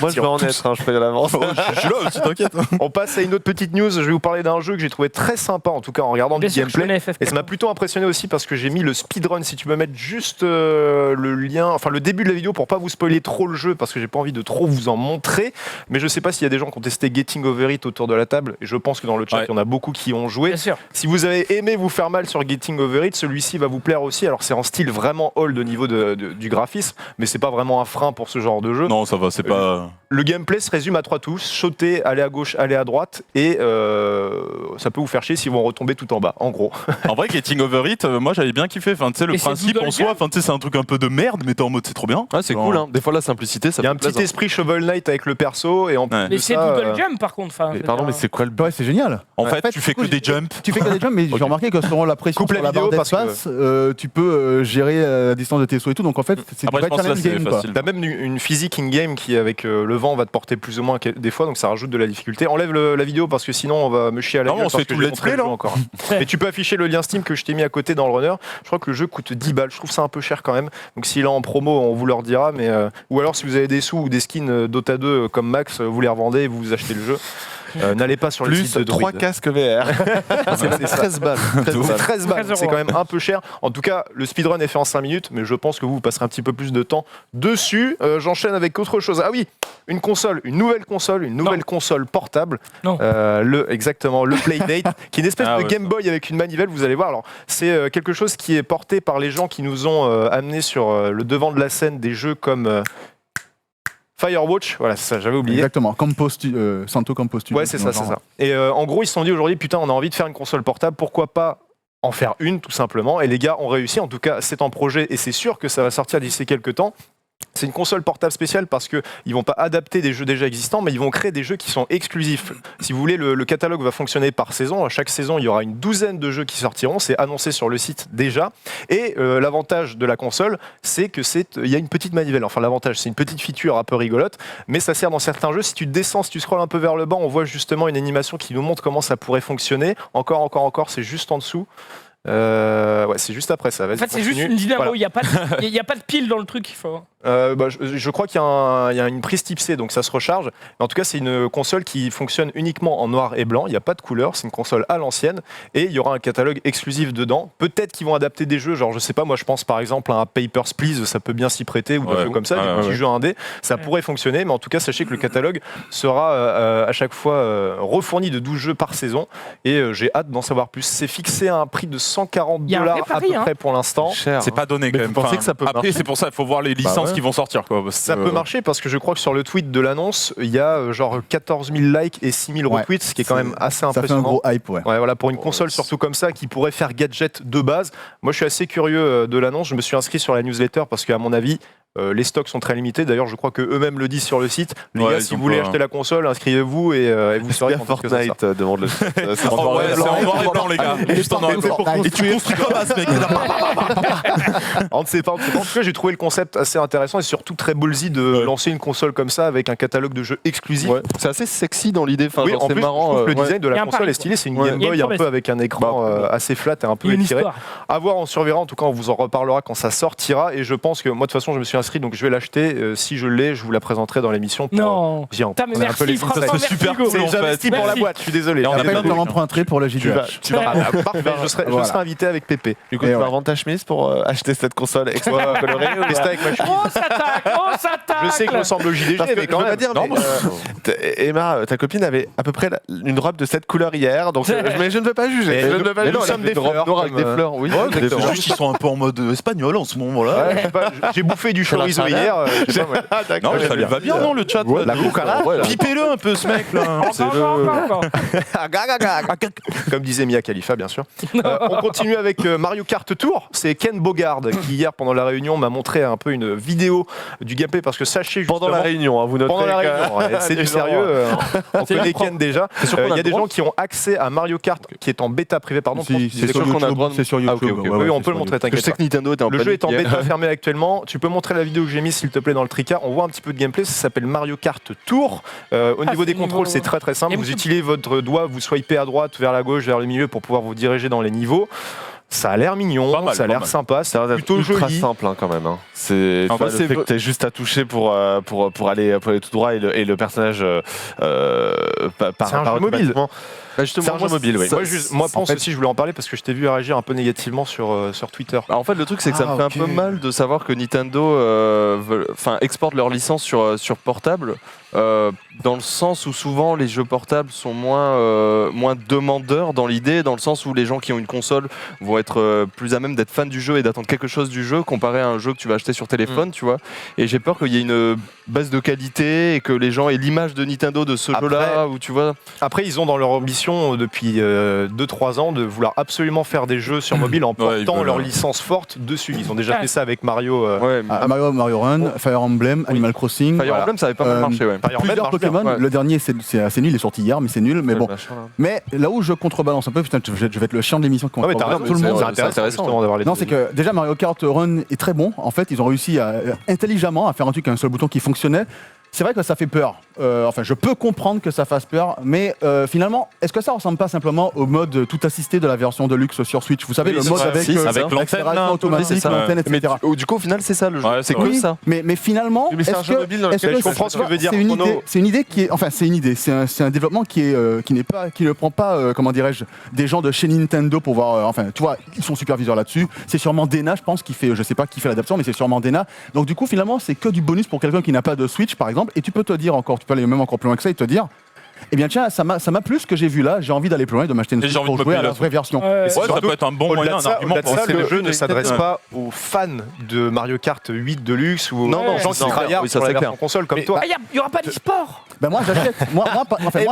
Moi, je vais en être, je préviens l'avance. Je suis là aussi, t'inquiète. On passe à une autre petite news. Je vais vous parler d'un jeu que j'ai trouvé très sympa, en tout cas en regardant du gameplay. Et ça m'a plutôt impressionné aussi parce que j'ai mis le speedrun. Si tu peux mettre juste le lien, enfin le début de la vidéo pour pas vous spoiler trop le jeu parce que j'ai pas envie de trop vous en montrer. Mais je sais pas s'il y a des gens qui ont testé Getting Over It autour de la table. Et je pense que dans le chat, il y en a beaucoup qui ont joué. Bien sûr. Si vous avez aimé vous faire mal sur Getting Over It, celui-ci va vous plaire aussi. Alors c'est en style vraiment old au niveau du graphisme, mais c'est pas vraiment un frein pour ce genre de jeu. Non, ça va, c'est pas. Le gameplay se résume à 3 touches, sauter, aller à gauche, aller à droite, et ça peut vous faire chier si vous en retombez tout en bas, en gros. En vrai, Getting Over It, moi j'avais bien kiffé. Enfin, tu sais, le principe en soi, c'est un truc un peu de merde, mais t'es en mode c'est trop bien. Ah, c'est cool, hein. Des fois la simplicité, ça. Il y a un petit esprit Shovel Knight avec le perso, et en plus mais c'est Doodle Jump par contre. Pardon, mais c'est quoi le. Ouais, c'est génial. En fait, tu fais que des jumps. Tu fais que des jumps, mais j'ai remarqué que selon la pression sur la barre d'espace, tu peux gérer la distance de tes sauts et tout. Donc en fait, c'est du vrai challenge game. T'as même une physique in-game qui, avec le vent, va te porter plus ou moins des fois, donc ça rajoute de la difficulté. Enlève la vidéo parce que sinon on va me chier à la gueule. On se fait tout le let's play là encore. Mais tu peux afficher le lien Steam que je t'ai mis à côté dans le runner. Je crois que le jeu coûte 10 balles. Je trouve ça un peu cher quand même. Donc s'il est en promo, on vous leur dira. Mais ou alors si vous avez des sous ou des skins Dota 2 comme Max, vous les revendez et vous achetez le jeu. N'allez pas sur le site de Droid. 3 casques VR. C'est 13 balles. 13 balles. C'est quand même un peu cher. En tout cas, le speedrun est fait en 5 minutes, mais je pense que vous passerez un petit peu plus de temps dessus. J'enchaîne avec autre chose. Ah oui, une nouvelle console portable. Non. Exactement, le Playdate, qui est une espèce de Game Boy avec une manivelle, vous allez voir. Alors, c'est quelque chose qui est porté par les gens qui nous ont amené sur le devant de la scène des jeux comme Firewatch, voilà, c'est ça, j'avais oublié. Exactement, Santo Campo Studio. Ouais, c'est ça. Et en gros, ils se sont dit aujourd'hui, putain, on a envie de faire une console portable, pourquoi pas en faire une, tout simplement. Et les gars ont réussi, en tout cas, c'est en projet, et c'est sûr que ça va sortir d'ici quelques temps. C'est une console portable spéciale parce qu'ils ne vont pas adapter des jeux déjà existants, mais ils vont créer des jeux qui sont exclusifs. Si vous voulez, le catalogue va fonctionner par saison. À chaque saison, il y aura une douzaine de jeux qui sortiront. C'est annoncé sur le site déjà. Et l'avantage de la console, c'est qu'il y a une petite manivelle. Enfin, l'avantage, c'est une petite feature un peu rigolote, mais ça sert dans certains jeux. Si tu descends, si tu scrolles un peu vers le bas, on voit justement une animation qui nous montre comment ça pourrait fonctionner. Encore, c'est juste en dessous. Ouais, c'est juste après ça. En fait, c'est juste une dynamo. Il n'y a pas de pile dans le truc. Il faut. Je crois qu'il y a une prise type C, donc ça se recharge. Mais en tout cas, c'est une console qui fonctionne uniquement en noir et blanc. Il n'y a pas de couleur. C'est une console à l'ancienne. Et il y aura un catalogue exclusif dedans. Peut-être qu'ils vont adapter des jeux. Genre, je sais pas, moi je pense par exemple à un Papers, Please. Ça peut bien s'y prêter. Ou des jeux comme ça, des petits jeux indés. Ça pourrait fonctionner. Mais en tout cas, sachez que le catalogue sera à chaque fois refourni de 12 jeux par saison. Et j'ai hâte d'en savoir plus. C'est fixé à un prix de $140 à peu près pour l'instant. C'est pas donné quand même. Vous pensez que ça peut Après, marcher c'est pour ça, il faut voir les licences qui vont sortir. Quoi, ça peut marcher parce que je crois que sur le tweet de l'annonce, il y a genre 14 000 likes et 6 000 retweets, ce qui est quand même assez impressionnant. Ça fait un gros hype, ouais. Voilà, pour une console surtout comme ça qui pourrait faire gadget de base. Moi, je suis assez curieux de l'annonce. Je me suis inscrit sur la newsletter parce qu'à mon avis, les stocks sont très limités. D'ailleurs, je crois qu'eux-mêmes le disent sur le site. Les gars, si vous voulez acheter la console, inscrivez-vous et vous saurez quand Fortnite demande le site. C'est en noir et blanc, les gars. Et tu construis comme ça, mec. On ne sait pas. En tout cas, j'ai trouvé le concept assez intéressant et surtout très ballsy de lancer une console comme ça avec un catalogue de jeux exclusifs. C'est assez sexy dans l'idée. Oui, en plus, marrant. Je trouve que le design de la console est stylé. C'est une Game Boy un peu avec un écran assez flat et un peu étiré. À voir, on surveillera. En tout cas, on vous en reparlera quand ça sortira. Et je pense que moi, de toute façon, je me suis inscrit, donc je vais l'acheter. Si je l'ai, je vous la présenterai dans l'émission. Non. Mais merci, François. C'est super cool. J'ai investi pour la boîte. Je suis désolé. Après, on l'emprunterai pour le JDH. Parfait. Je serai invité avec Pépé. Du coup, tu vas vendre ta chemise pour acheter cette console extra colorée. Avec ma chemise. On s'attaque. Je sais que je ressemble au JDG, mais quand même. Emma, ta copine avait à peu près une robe de cette couleur hier, donc mais je ne veux pas juger. Nous sommes des fleurs avec des fleurs, oui. Exactement. Juste, ils sont un peu en mode espagnol en ce moment-là. J'ai bouffé du chorizo hier. Non, ça lui va bien, non, le chat. La cucaracha. Pipez-le un peu, ce mec là. Comme disait Mia Khalifa, bien sûr. On continue avec Mario Kart Tour. C'est Ken Bogard qui, hier, pendant la réunion, m'a montré un peu une vidéo du gameplay parce que sachez justement... Pendant la réunion, vous notez. Pendant la réunion, c'est du sérieux. On connaît Ken déjà. Il y a des gens qui ont accès à Mario Kart qui est en bêta privée, pardon. C'est sur YouTube. C'est sur YouTube. Oui, on peut le montrer, t'inquiète. Je sais que Nintendo est en Le jeu est en bêta fermée actuellement. Tu peux montrer la vidéo que j'ai mise, s'il te plaît, dans le tricard. On voit un petit peu de gameplay. Ça s'appelle Mario Kart Tour. Au niveau des contrôles, c'est très très simple. Vous utilisez votre doigt, vous swipez à droite, vers la gauche, vers le milieu pour pouvoir vous diriger dans les niveaux. Ça a l'air mignon, ça a l'air sympa, c'est plutôt joli. Simple quand même. C'est le fait que t'es juste à toucher pour aller tout droit et le personnage c'est un jeu mobile. C'est un jeu mobile, oui. Moi, pense aussi, je voulais en parler parce que je t'ai vu réagir un peu négativement sur Twitter. En fait, le truc, c'est que ça me fait un peu mal de savoir que Nintendo exporte leur licence sur portable, dans le sens où souvent les jeux portables sont moins demandeurs dans l'idée, dans le sens où les gens qui ont une console vont être plus à même d'être fans du jeu et d'attendre quelque chose du jeu comparé à un jeu que tu vas acheter sur téléphone, tu vois. Et j'ai peur qu'il y ait une baisse de qualité et que les gens aient l'image de Nintendo de ce jeu-là, où tu vois. Après, ils ont dans leur ambition depuis 2-3 ans de vouloir absolument faire des jeux sur mobile en portant leur licence forte dessus. Ils ont déjà fait ça avec Mario. Mario Run, Fire Emblem, Animal Crossing. Fire Emblem, ça avait pas mal marché, plusieurs Pokémon. Le dernier, c'est assez nul, il est sorti hier, mais c'est nul. Mais bon. Mais là où je contrebalance un peu, putain, je vais être le chiant de l'émission. Tout le monde. C'est intéressant d'avoir les deux. Non, c'est que déjà Mario Kart Run est très bon. En fait, ils ont réussi intelligemment à faire un truc avec un seul bouton qui fonctionnait. C'est vrai que ça fait peur. Enfin, je peux comprendre que ça fasse peur, mais finalement, est-ce que ça ressemble pas simplement au mode tout assisté de la version Deluxe sur Switch? Vous savez, le mode avec l'antenne automatique, l'antenne, etc. Du coup, au final, c'est ça le jeu. C'est que ça. Mais finalement, je comprends ce que veut dire. C'est une idée qui est, enfin, c'est une idée. C'est un développement qui ne prend pas, comment dirais-je, des gens de chez Nintendo pour voir. Enfin, tu vois, ils sont superviseurs là-dessus. C'est sûrement Dena, je pense, qui fait, je sais pas qui fait l'adaptation, mais c'est sûrement Dena. Donc du coup, finalement, c'est que du bonus pour quelqu'un qui n'a pas de Switch, par exemple. Et tu peux te dire encore, tu peux aller même encore plus loin que ça et te dire, eh bien tiens, ça m'a plu ce que j'ai vu là, j'ai envie d'aller plus loin et de m'acheter une Switch pour jouer à la vraie version. Ça peut être un bon moyen, un argument pour ça. Le jeu ne s'adresse pas aux fans de Mario Kart 8 Deluxe ou aux gens qui tryhardent sur la version console comme toi. Il n'y aura pas d'e-sport. Ben moi j'achète. Moi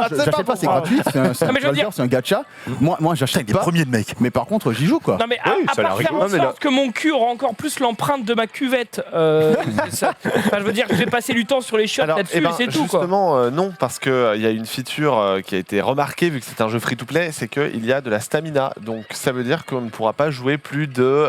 j'achète pas, c'est gratuit, c'est un gacha. Moi j'achète pas. Premier de mec. Mais par contre j'y joue quoi. Non mais à part faire en sorte que mon cul aura encore plus l'empreinte de ma cuvette. Je veux dire, je vais passer du temps sur les shots là-dessus et c'est tout quoi. Justement non, parce que il y a une feature qui a été remarquée vu que c'est un jeu free-to-play, c'est qu'il y a de la stamina. Donc ça veut dire qu'on ne pourra pas jouer plus de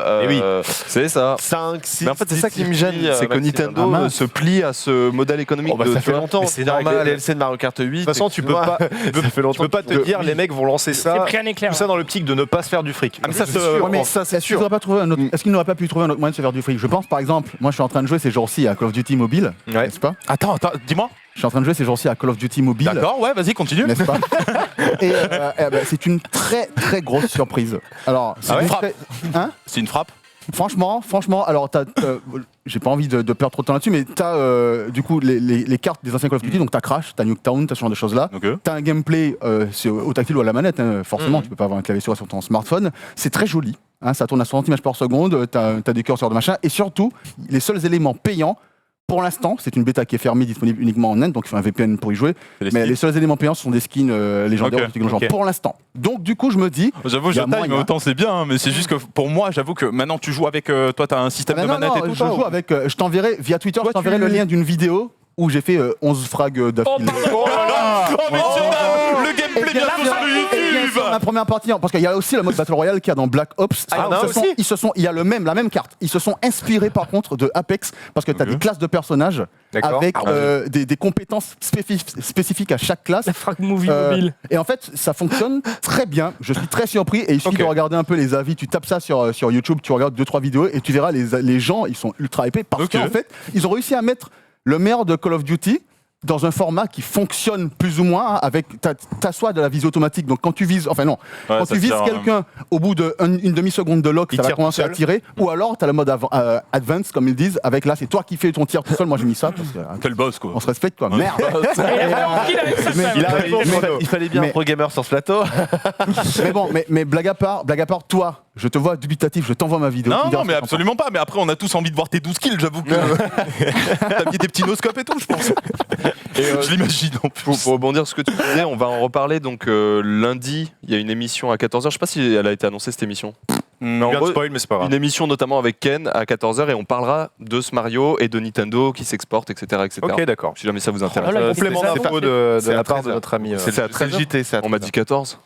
c'est ça. 5, 6. Mais en fait, c'est ça qui me gêne, c'est que Nintendo se plie à ce modèle économique. Ça fait longtemps. C'est normal. Avec le DLC de Mario Kart 8. De toute façon, tu peux pas te dire les mecs vont lancer ça. Tout ça dans l'optique de ne pas se faire du fric. Ah, mais ça, c'est sûr. Est-ce qu'il n'aurait pas pu trouver un autre moyen de se faire du fric? Je pense, par exemple, moi je suis en train de jouer ces jours-ci à Call of Duty Mobile, n'est-ce pas? Attends, dis-moi. Je suis en train de jouer ces jours-ci à Call of Duty Mobile. D'accord, ouais, vas-y, continue. N'est-ce pas? Et c'est une très très grosse surprise. Alors, c'est une frappe. Franchement, alors j'ai pas envie de perdre trop de temps là-dessus, mais t'as du coup les cartes des anciens Call of Duty, donc t'as Crash, t'as Nuketown, t'as ce genre de choses-là. T'as un gameplay au tactile ou à la manette, forcément, tu peux pas avoir un clavier sur ton smartphone. C'est très joli, ça tourne à 60 images par seconde, t'as des curseurs de machin, et surtout, les seuls éléments payants, pour l'instant, c'est une bêta qui est fermée, disponible uniquement en Inde, donc il faut un VPN pour y jouer. Mais les seuls éléments payants sont des skins légendaires pour l'instant. Donc du coup, je me dis. J'avoue, je taille, mais autant c'est bien, mais c'est juste que pour moi, j'avoue que maintenant tu joues avec. Toi, t'as un système de manette et tout. Je joue avec. Je t'enverrai via Twitter, je t'enverrai le lien d'une vidéo où j'ai fait 11 frags d'affilée. Oh là là! Oh mais le gameplay bientôt sur YouTube! La première partie, parce qu'il y a aussi le mode Battle Royale qu'il y a dans Black Ops. Il y a la même carte. Ils se sont inspirés par contre de Apex parce que tu as des classes de personnages avec des compétences spécifiques à chaque classe. La frag movie mobile. Et en fait, ça fonctionne très bien. Je suis très surpris et il suffit de regarder un peu les avis. Tu tapes ça sur YouTube, tu regardes 2-3 vidéos et tu verras les gens, ils sont ultra épais parce qu'en fait, ils ont réussi à mettre le meilleur de Call of Duty dans un format qui fonctionne plus ou moins avec t'as soit de la visée automatique, donc quand tu vises, quand tu vises quelqu'un au bout d'une demi-seconde de lock, ça va commencer à tirer, ou alors t'as le mode advance comme ils disent, avec là c'est toi qui fais ton tir tout seul. Moi j'ai mis ça parce que quel boss quoi. On se respecte quoi. Merde. Il fallait bien un pro gamer sur ce plateau. Mais bon, mais blague à part, toi, je te vois dubitatif, je t'envoie ma vidéo. Non, mais absolument pas. Mais après, on a tous envie de voir tes 12 kills, j'avoue que t'as mis des petits noscopes et tout, je pense. Je l'imagine. Pour rebondir sur ce que tu disais, on va en reparler. Donc lundi, il y a une émission à 14h. Je sais pas si elle a été annoncée cette émission. Non, en spoil, mais c'est pas grave. Une émission notamment avec Ken à 14h et on parlera de ce Mario et de Nintendo qui s'exporte, etc. Ok, d'accord. Si jamais ça vous intéresse. Complément d'info de la part de notre ami. C'est à 13 JT, on m'a dit 14.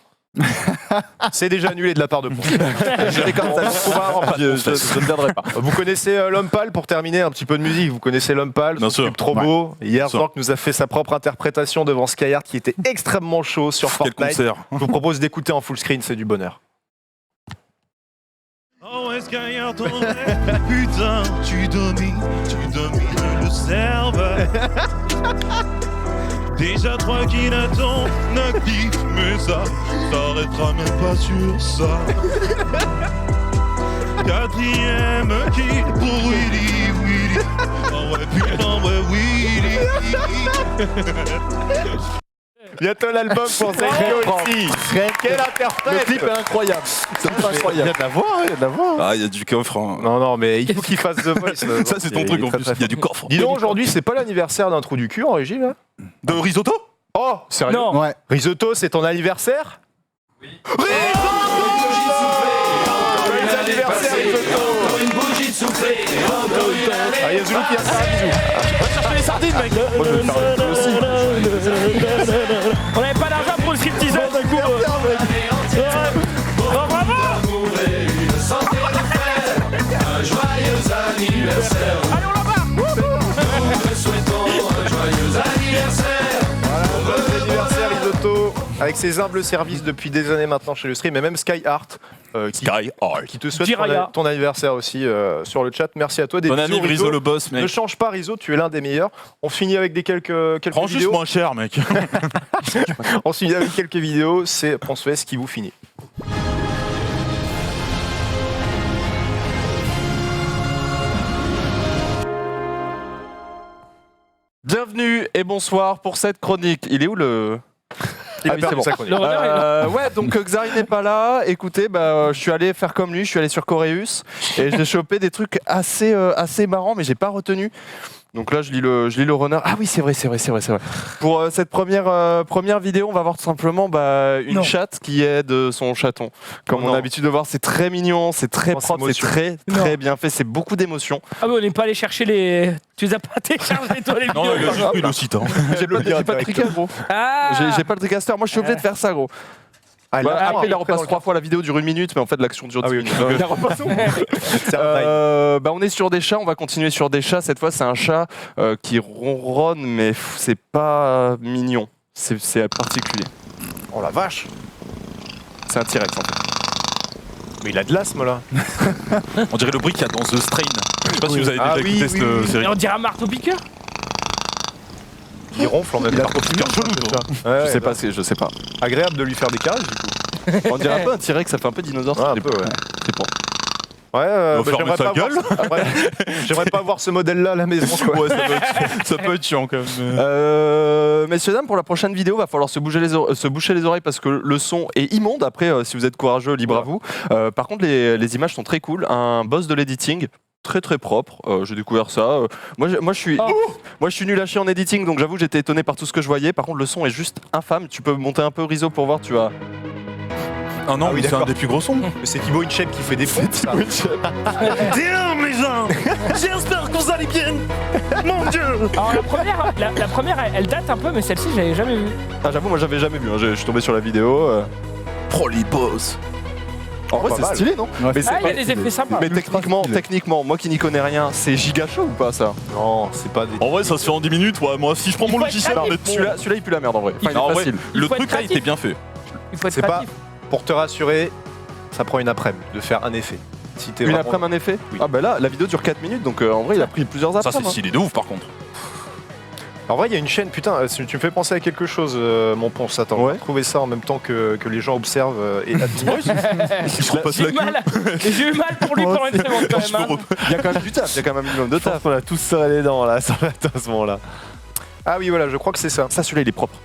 C'est déjà annulé de la part de Ponce. Je ne viendrai pas. Vous connaissez L'Homme Pâle, pour terminer, un petit peu de musique. Vous connaissez L'Homme Pâle, c'est trop beau. Hier, Zork nous a fait sa propre interprétation devant Skyheart qui était extrêmement chaud sur Fortnite. Je vous propose d'écouter en full screen, c'est du bonheur. Oh, Skyheart, putain, tu domines le serveur. Déjà 3 kills à ton actif, mais ça s'arrêtera même pas sur ça. 4e kill pour Willy. Oh ouais putain, ouais Willy. Bientôt l'album pour Zeko ici. Quel interprète! Le clip est incroyable. C'est incroyable. Il y a de la voix. Ah, il y a du coffre. Non, mais il faut qu'il fasse The Voice. Ça, c'est ton truc en plus. Il y a du coffre. Dis donc, aujourd'hui, c'est pas l'anniversaire d'un trou du cul en régie, là? De Risotto? Oh, sérieux? Non. Ouais. Risotto, c'est ton anniversaire? Oui. Une bougie de soufflé. Ah, Yazulu qui a ça, bisous. Va chercher les sardines, mec. Moi, je vais faire le aussi. On n'avait pas d'argent pour le stripteaseur d'un coup. Bravo! Un joyeux anniversaire. Allez, on l'embarque! Nous te souhaitons un joyeux anniversaire. Voilà, bon anniversaire Risotto, avec ses humbles services depuis des années maintenant chez le stream, et même Skyheart, qui te souhaite ton anniversaire aussi sur le chat. Merci à toi. Bonne année Riso le boss, mec. Ne change pas Riso, tu es l'un des meilleurs. On finit avec quelques Prends vidéos. juste moins cher, mec. On finit avec quelques vidéos, c'est Ponce Fest qui vous finit. Bienvenue et bonsoir pour cette chronique. Il est où le... Ah oui, c'est bon. Ouais, donc Xari n'est pas là. Écoutez, je suis allé faire comme lui, je suis allé sur Coreus et j'ai chopé des trucs assez marrants, mais j'ai pas retenu Donc là, je lis le runner. Ah oui, c'est vrai. Pour cette première vidéo, on va voir tout simplement une chatte qui aide son chaton. Comme on a l'habitude de voir, c'est très mignon, c'est très propre, c'est très bien fait, c'est beaucoup d'émotions. Ah mais on n'est pas allé chercher les... Tu les as pas téléchargés toi les vidéos? Non, il a pris le site. J'ai pas de tricast, gros. J'ai pas le tricaster, moi je suis obligé de faire ça, gros. Après, il repasse 3 fois, la vidéo dure 1 minute, mais en fait, l'action dure 10 minutes. On est sur des chats, on va continuer sur des chats. Cette fois, c'est un chat qui ronronne, mais c'est pas mignon. C'est particulier. Oh la vache! C'est un T-Rex, en fait. Mais il a de l'asthme, là. On dirait le bruit qu'il y a dans The Strain. Je sais pas si vous avez déjà écouté cette série. Et on dirait un marteau-piqueur. Il ronfle en même temps. Je sais pas. Agréable de lui faire des caresses, du coup. On dirait un peu un T-Rex, ça fait un peu dinosaure. Un peu, ouais. C'est bon. Ouais, j'aimerais pas gueule. J'aimerais pas voir ce modèle-là à la maison. Ouais, ça peut être chiant quand même. Messieurs, dames, pour la prochaine vidéo, va falloir se boucher les oreilles parce que le son est immonde. Après, si vous êtes courageux, libre à vous. Par contre, les images sont très cool. Un boss de l'editing. Très propre, j'ai découvert ça. Moi je suis nul à chier en editing, donc j'avoue j'étais étonné par tout ce que je voyais. Par contre le son est juste infâme. Tu peux monter un peu Riso pour voir, tu as... Ah non, mais c'est un des plus gros sons. C'est Thibaut Inchep qui fait des pompes, ça. Damn les gens, j'espère que vous allez bien. Mon Dieu. Alors la première elle date un peu, mais celle-ci je l'avais jamais vue. Ah j'avoue moi j'avais jamais vu, hein. Je suis tombé sur la vidéo. Prolipos. En vrai c'est stylé, non? Ouais, mais il y a des effets sympas. Mais techniquement, moi qui n'y connais rien, c'est giga chaud ou pas ça? Non, c'est pas des... En vrai ça se fait en 10 minutes, ouais. Moi si je prends mon logiciel... Celui-là il pue la merde en vrai. En vrai, le truc là il était bien fait. Il faut être C'est pas... créatif. Pour te rassurer, ça prend une après-midi de faire un effet. Si t'es Une vraiment... après-midi un effet? Oui. Ah bah là, la vidéo dure 4 minutes, donc en vrai il a pris plusieurs après. Ça c'est stylé de ouf par contre. En vrai, il y a une chaîne, putain, tu me fais penser à quelque chose, mon ponce. Attends, on va trouver ça en même temps que les gens observent et admirent. J'ai eu mal pour lui pendant une seconde quand même. Hein. Il y a quand même du taf, il y a quand même un minimum de taf. On a tous serré les dents là, sur à ce moment-là. Ah oui, voilà, je crois que c'est ça. Ça, celui-là, il est propre.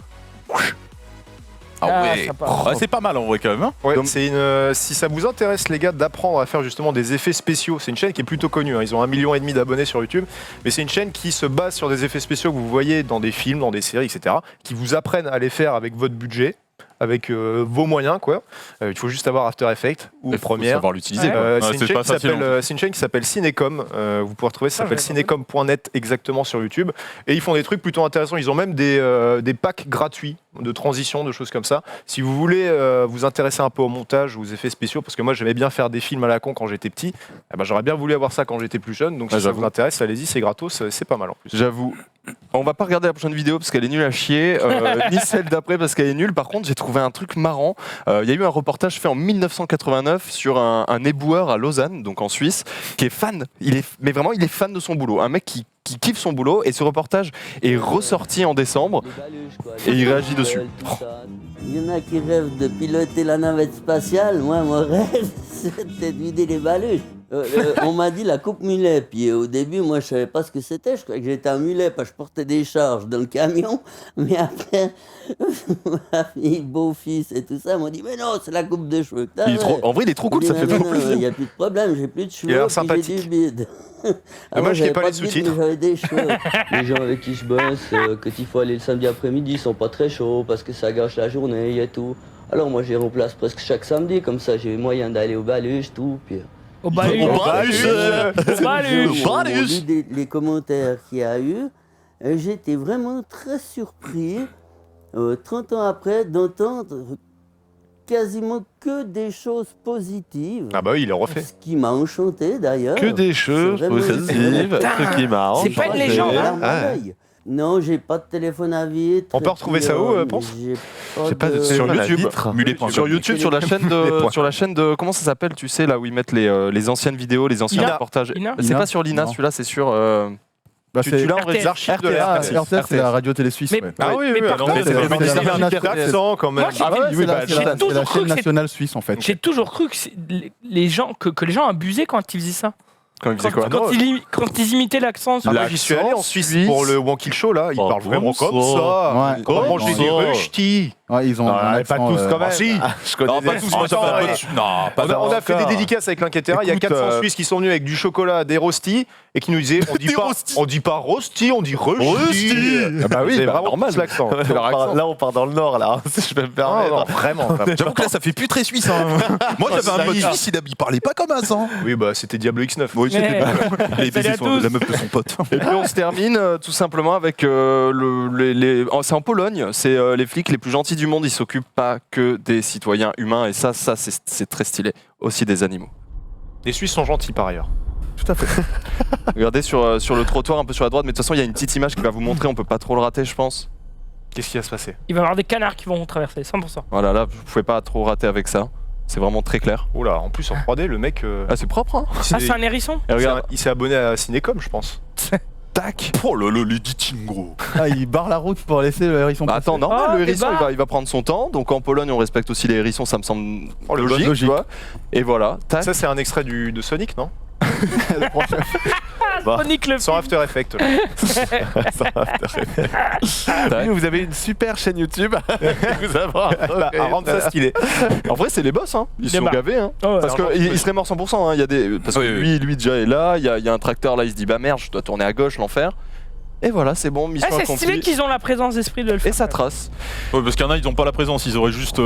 Ah ouais, sympa. c'est pas mal en vrai quand même. Hein. Ouais, c'est une, si ça vous intéresse les gars d'apprendre à faire justement des effets spéciaux, c'est une chaîne qui est plutôt connue, hein. Ils ont 1,5 million d'abonnés sur YouTube, mais c'est une chaîne qui se base sur des effets spéciaux que vous voyez dans des films, dans des séries, etc., qui vous apprennent à les faire avec votre budget, avec vos moyens, quoi. Il faut juste avoir After Effects ou Premiere. Savoir l'utiliser. C'est une chaîne qui s'appelle Cinécom. Vous pourrez retrouver, ça s'appelle cinécom.net exactement sur YouTube. Et ils font des trucs plutôt intéressants. Ils ont même des packs gratuits de transition, de choses comme ça. Si vous voulez vous intéresser un peu au montage ou aux effets spéciaux, parce que moi j'aimais bien faire des films à la con quand j'étais petit, eh ben, j'aurais bien voulu avoir ça quand j'étais plus jeune. Donc si ça vous intéresse, allez-y, c'est gratos, c'est pas mal en plus. J'avoue. On va pas regarder la prochaine vidéo parce qu'elle est nulle à chier, ni celle d'après parce qu'elle est nulle. Par contre, j'ai trouvé un truc marrant. Il y a eu un reportage fait en 1989 sur un éboueur à Lausanne, donc en Suisse, qui est fan. Mais vraiment, il est fan de son boulot. Un mec qui kiffe son boulot et ce reportage est ressorti en décembre et il réagit dessus. Il y en a qui rêvent de piloter la navette spatiale. Moi, mon rêve, c'était de vider les baluches. On m'a dit la coupe mulet, puis au début, moi, je savais pas ce que c'était. Je croyais que j'étais un mulet, parce que je portais des charges dans le camion. Mais après, ma fille, beau-fils et tout ça m'ont dit, mais non, c'est la coupe de cheveux. En vrai, il est trop cool, ça fait vraiment plaisir. Il n'y a plus de problème, j'ai plus de cheveux, il a l'air puis sympathique. j'ai du bide. Dommage qu'il n'y ait pas les de bide, sous-titres. mais j'avais des cheveux. Les gens avec qui je bosse, quand il faut aller le samedi après-midi, sont pas très chauds, parce que ça gâche la journée et tout. Alors moi, j'y remplace presque chaque samedi, comme ça, j'ai moyen d'aller au baluche, tout, puis... Au baluche. Les commentaires qu'il y a eu, j'étais vraiment très surpris, 30 ans après, d'entendre quasiment que des choses positives. Ah bah oui, il est refait. Ce qui m'a enchanté d'ailleurs. Que des choses positives, ce qui m'a C'est pas une légende, hein. Non, j'ai pas de téléphone à vitre. On peut retrouver ça où, Ponce? Sur YouTube, sur YouTube, sur la chaîne de comment ça s'appelle, tu sais, là où ils mettent les anciennes vidéos, les anciens reportages. C'est pas sur l'INA, celui-là, c'est sur. Tu l'as en les archives de la RTL, c'est la radio-télé suisse. Ah oui, quand même. C'est la chaîne nationale suisse en fait. J'ai toujours cru que les gens abusaient quand ils faisaient ça. Quand ils faisaient quoi? Quand ils imitaient l'accent. Moi, j'y suis allé en Suisse pour le One Kill Show, là. Ils parlent vraiment comme ça. Ouais. Comment manger des rösti. Ouais, ils ont pas tous quand même. Si, je connais. Non, pas tous. Moi, ça fait un peu de- Non, pas On a fait des encore. dédicaces avec l'Inquétera. Il y a Écoute, 400 Suisses qui sont venus avec du chocolat, des rostis et qui nous disaient on dit pas rosti, on dit rusti. Ah bah oui, c'est bah, vraiment normal. plus l'accent. Là, on part dans le nord, là, si je peux me permettre. Non, vraiment. J'avoue que là, ça fait plus très suisse. Hein. Moi, j'avais un pote suisse, il parlait pas comme ça. Hein. Oui, bah c'était Diablo X9. Oui, c'était Il avait baisé la meuf de son pote. Et puis on se termine tout simplement avec c'est en Pologne, c'est les flics les plus gentils du monde, ils s'occupent pas que des citoyens humains et ça c'est très stylé, aussi des animaux. Les Suisses sont gentils par ailleurs. Tout à fait. Regardez sur le trottoir un peu sur la droite, mais de toute façon il y a une petite image qui va vous montrer, on peut pas trop le rater je pense. Qu'est-ce qui va se passer? Il va y avoir des canards qui vont traverser, 100%. Voilà, là vous pouvez pas trop rater avec ça, c'est vraiment très clair. Oh là, en plus en 3D, le mec. Ah c'est propre hein. Ah, c'est un hérisson? Et regarde, Il s'est abonné à Cinécom, je pense. tac. Oh là là, l'éditing gros. Ah, il barre la route pour laisser le hérisson. Bah, attends, normal, Oh, le hérisson et bah. il va prendre son temps, donc en Pologne on respecte aussi les hérissons, ça me semble logique, logique. tu vois. Et voilà, tac. Ça, c'est un extrait de Sonic, non? Sonic le Sans film. After Effects. Là. Tac. Vous avez une super chaîne YouTube. Vous avez À rendre ça stylé. En vrai, c'est les boss, hein. Ils se sont Démarre. gavés, hein. Oh, ouais. Parce qu'il serait mort 100%. Hein. Il y a des... Parce que lui déjà est là. Il y a un tracteur là, il se dit bah merde, je dois tourner à gauche, l'enfer. Et voilà, c'est bon, mission Ah, c'est stylé accomplie. qu'ils ont la présence d'esprit de le faire. Et ça trace. Ouais, parce qu'il y en a, ils n'ont pas la présence, ils auraient juste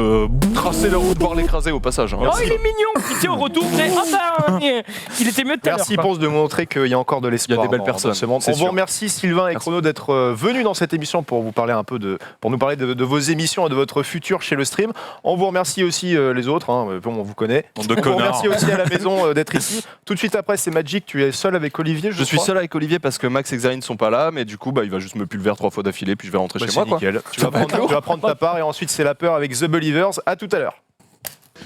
Tracé la route, voire l'écraser au passage. Hein. Oh, il est mignon! Puis tiens, au retour, il était mieux de tout à l'heure. Merci quoi. Ponce de montrer qu'il y a encore de l'espoir. Il y a des belles dans personnes, ce monde. c'est On vous sûr. remercie Sylvain et Chrono d'être venus dans cette émission pour vous parler un peu pour nous parler de vos émissions et de votre futur chez le stream. On vous remercie aussi les autres, hein, on vous connaît. Bande de On vous connards. remercie aussi à la maison d'être ici. Tout de suite après, c'est Magic. Tu es seul avec Olivier, Je suis crois. seul avec Olivier parce que Max et Xarin ne sont pas là, mais du coup, bah, il va juste me pulver 3 fois d'affilée, puis je vais rentrer Bah, chez c'est moi. Quoi. nickel. Tu vas prendre ta part et ensuite c'est la peur avec The Believers. À tout à l'heure.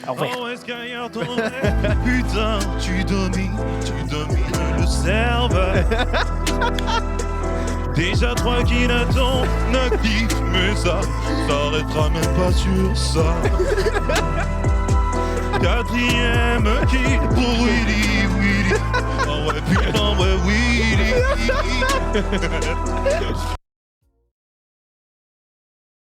Oh, est-ce qu'ailleurs ton rêve, putain, tu domines le serveur. Déjà 3 kills à ton actif, mais ça s'arrêtera même pas sur ça. 4e kill pour Willy. Oh ouais, putain, ouais, Willy.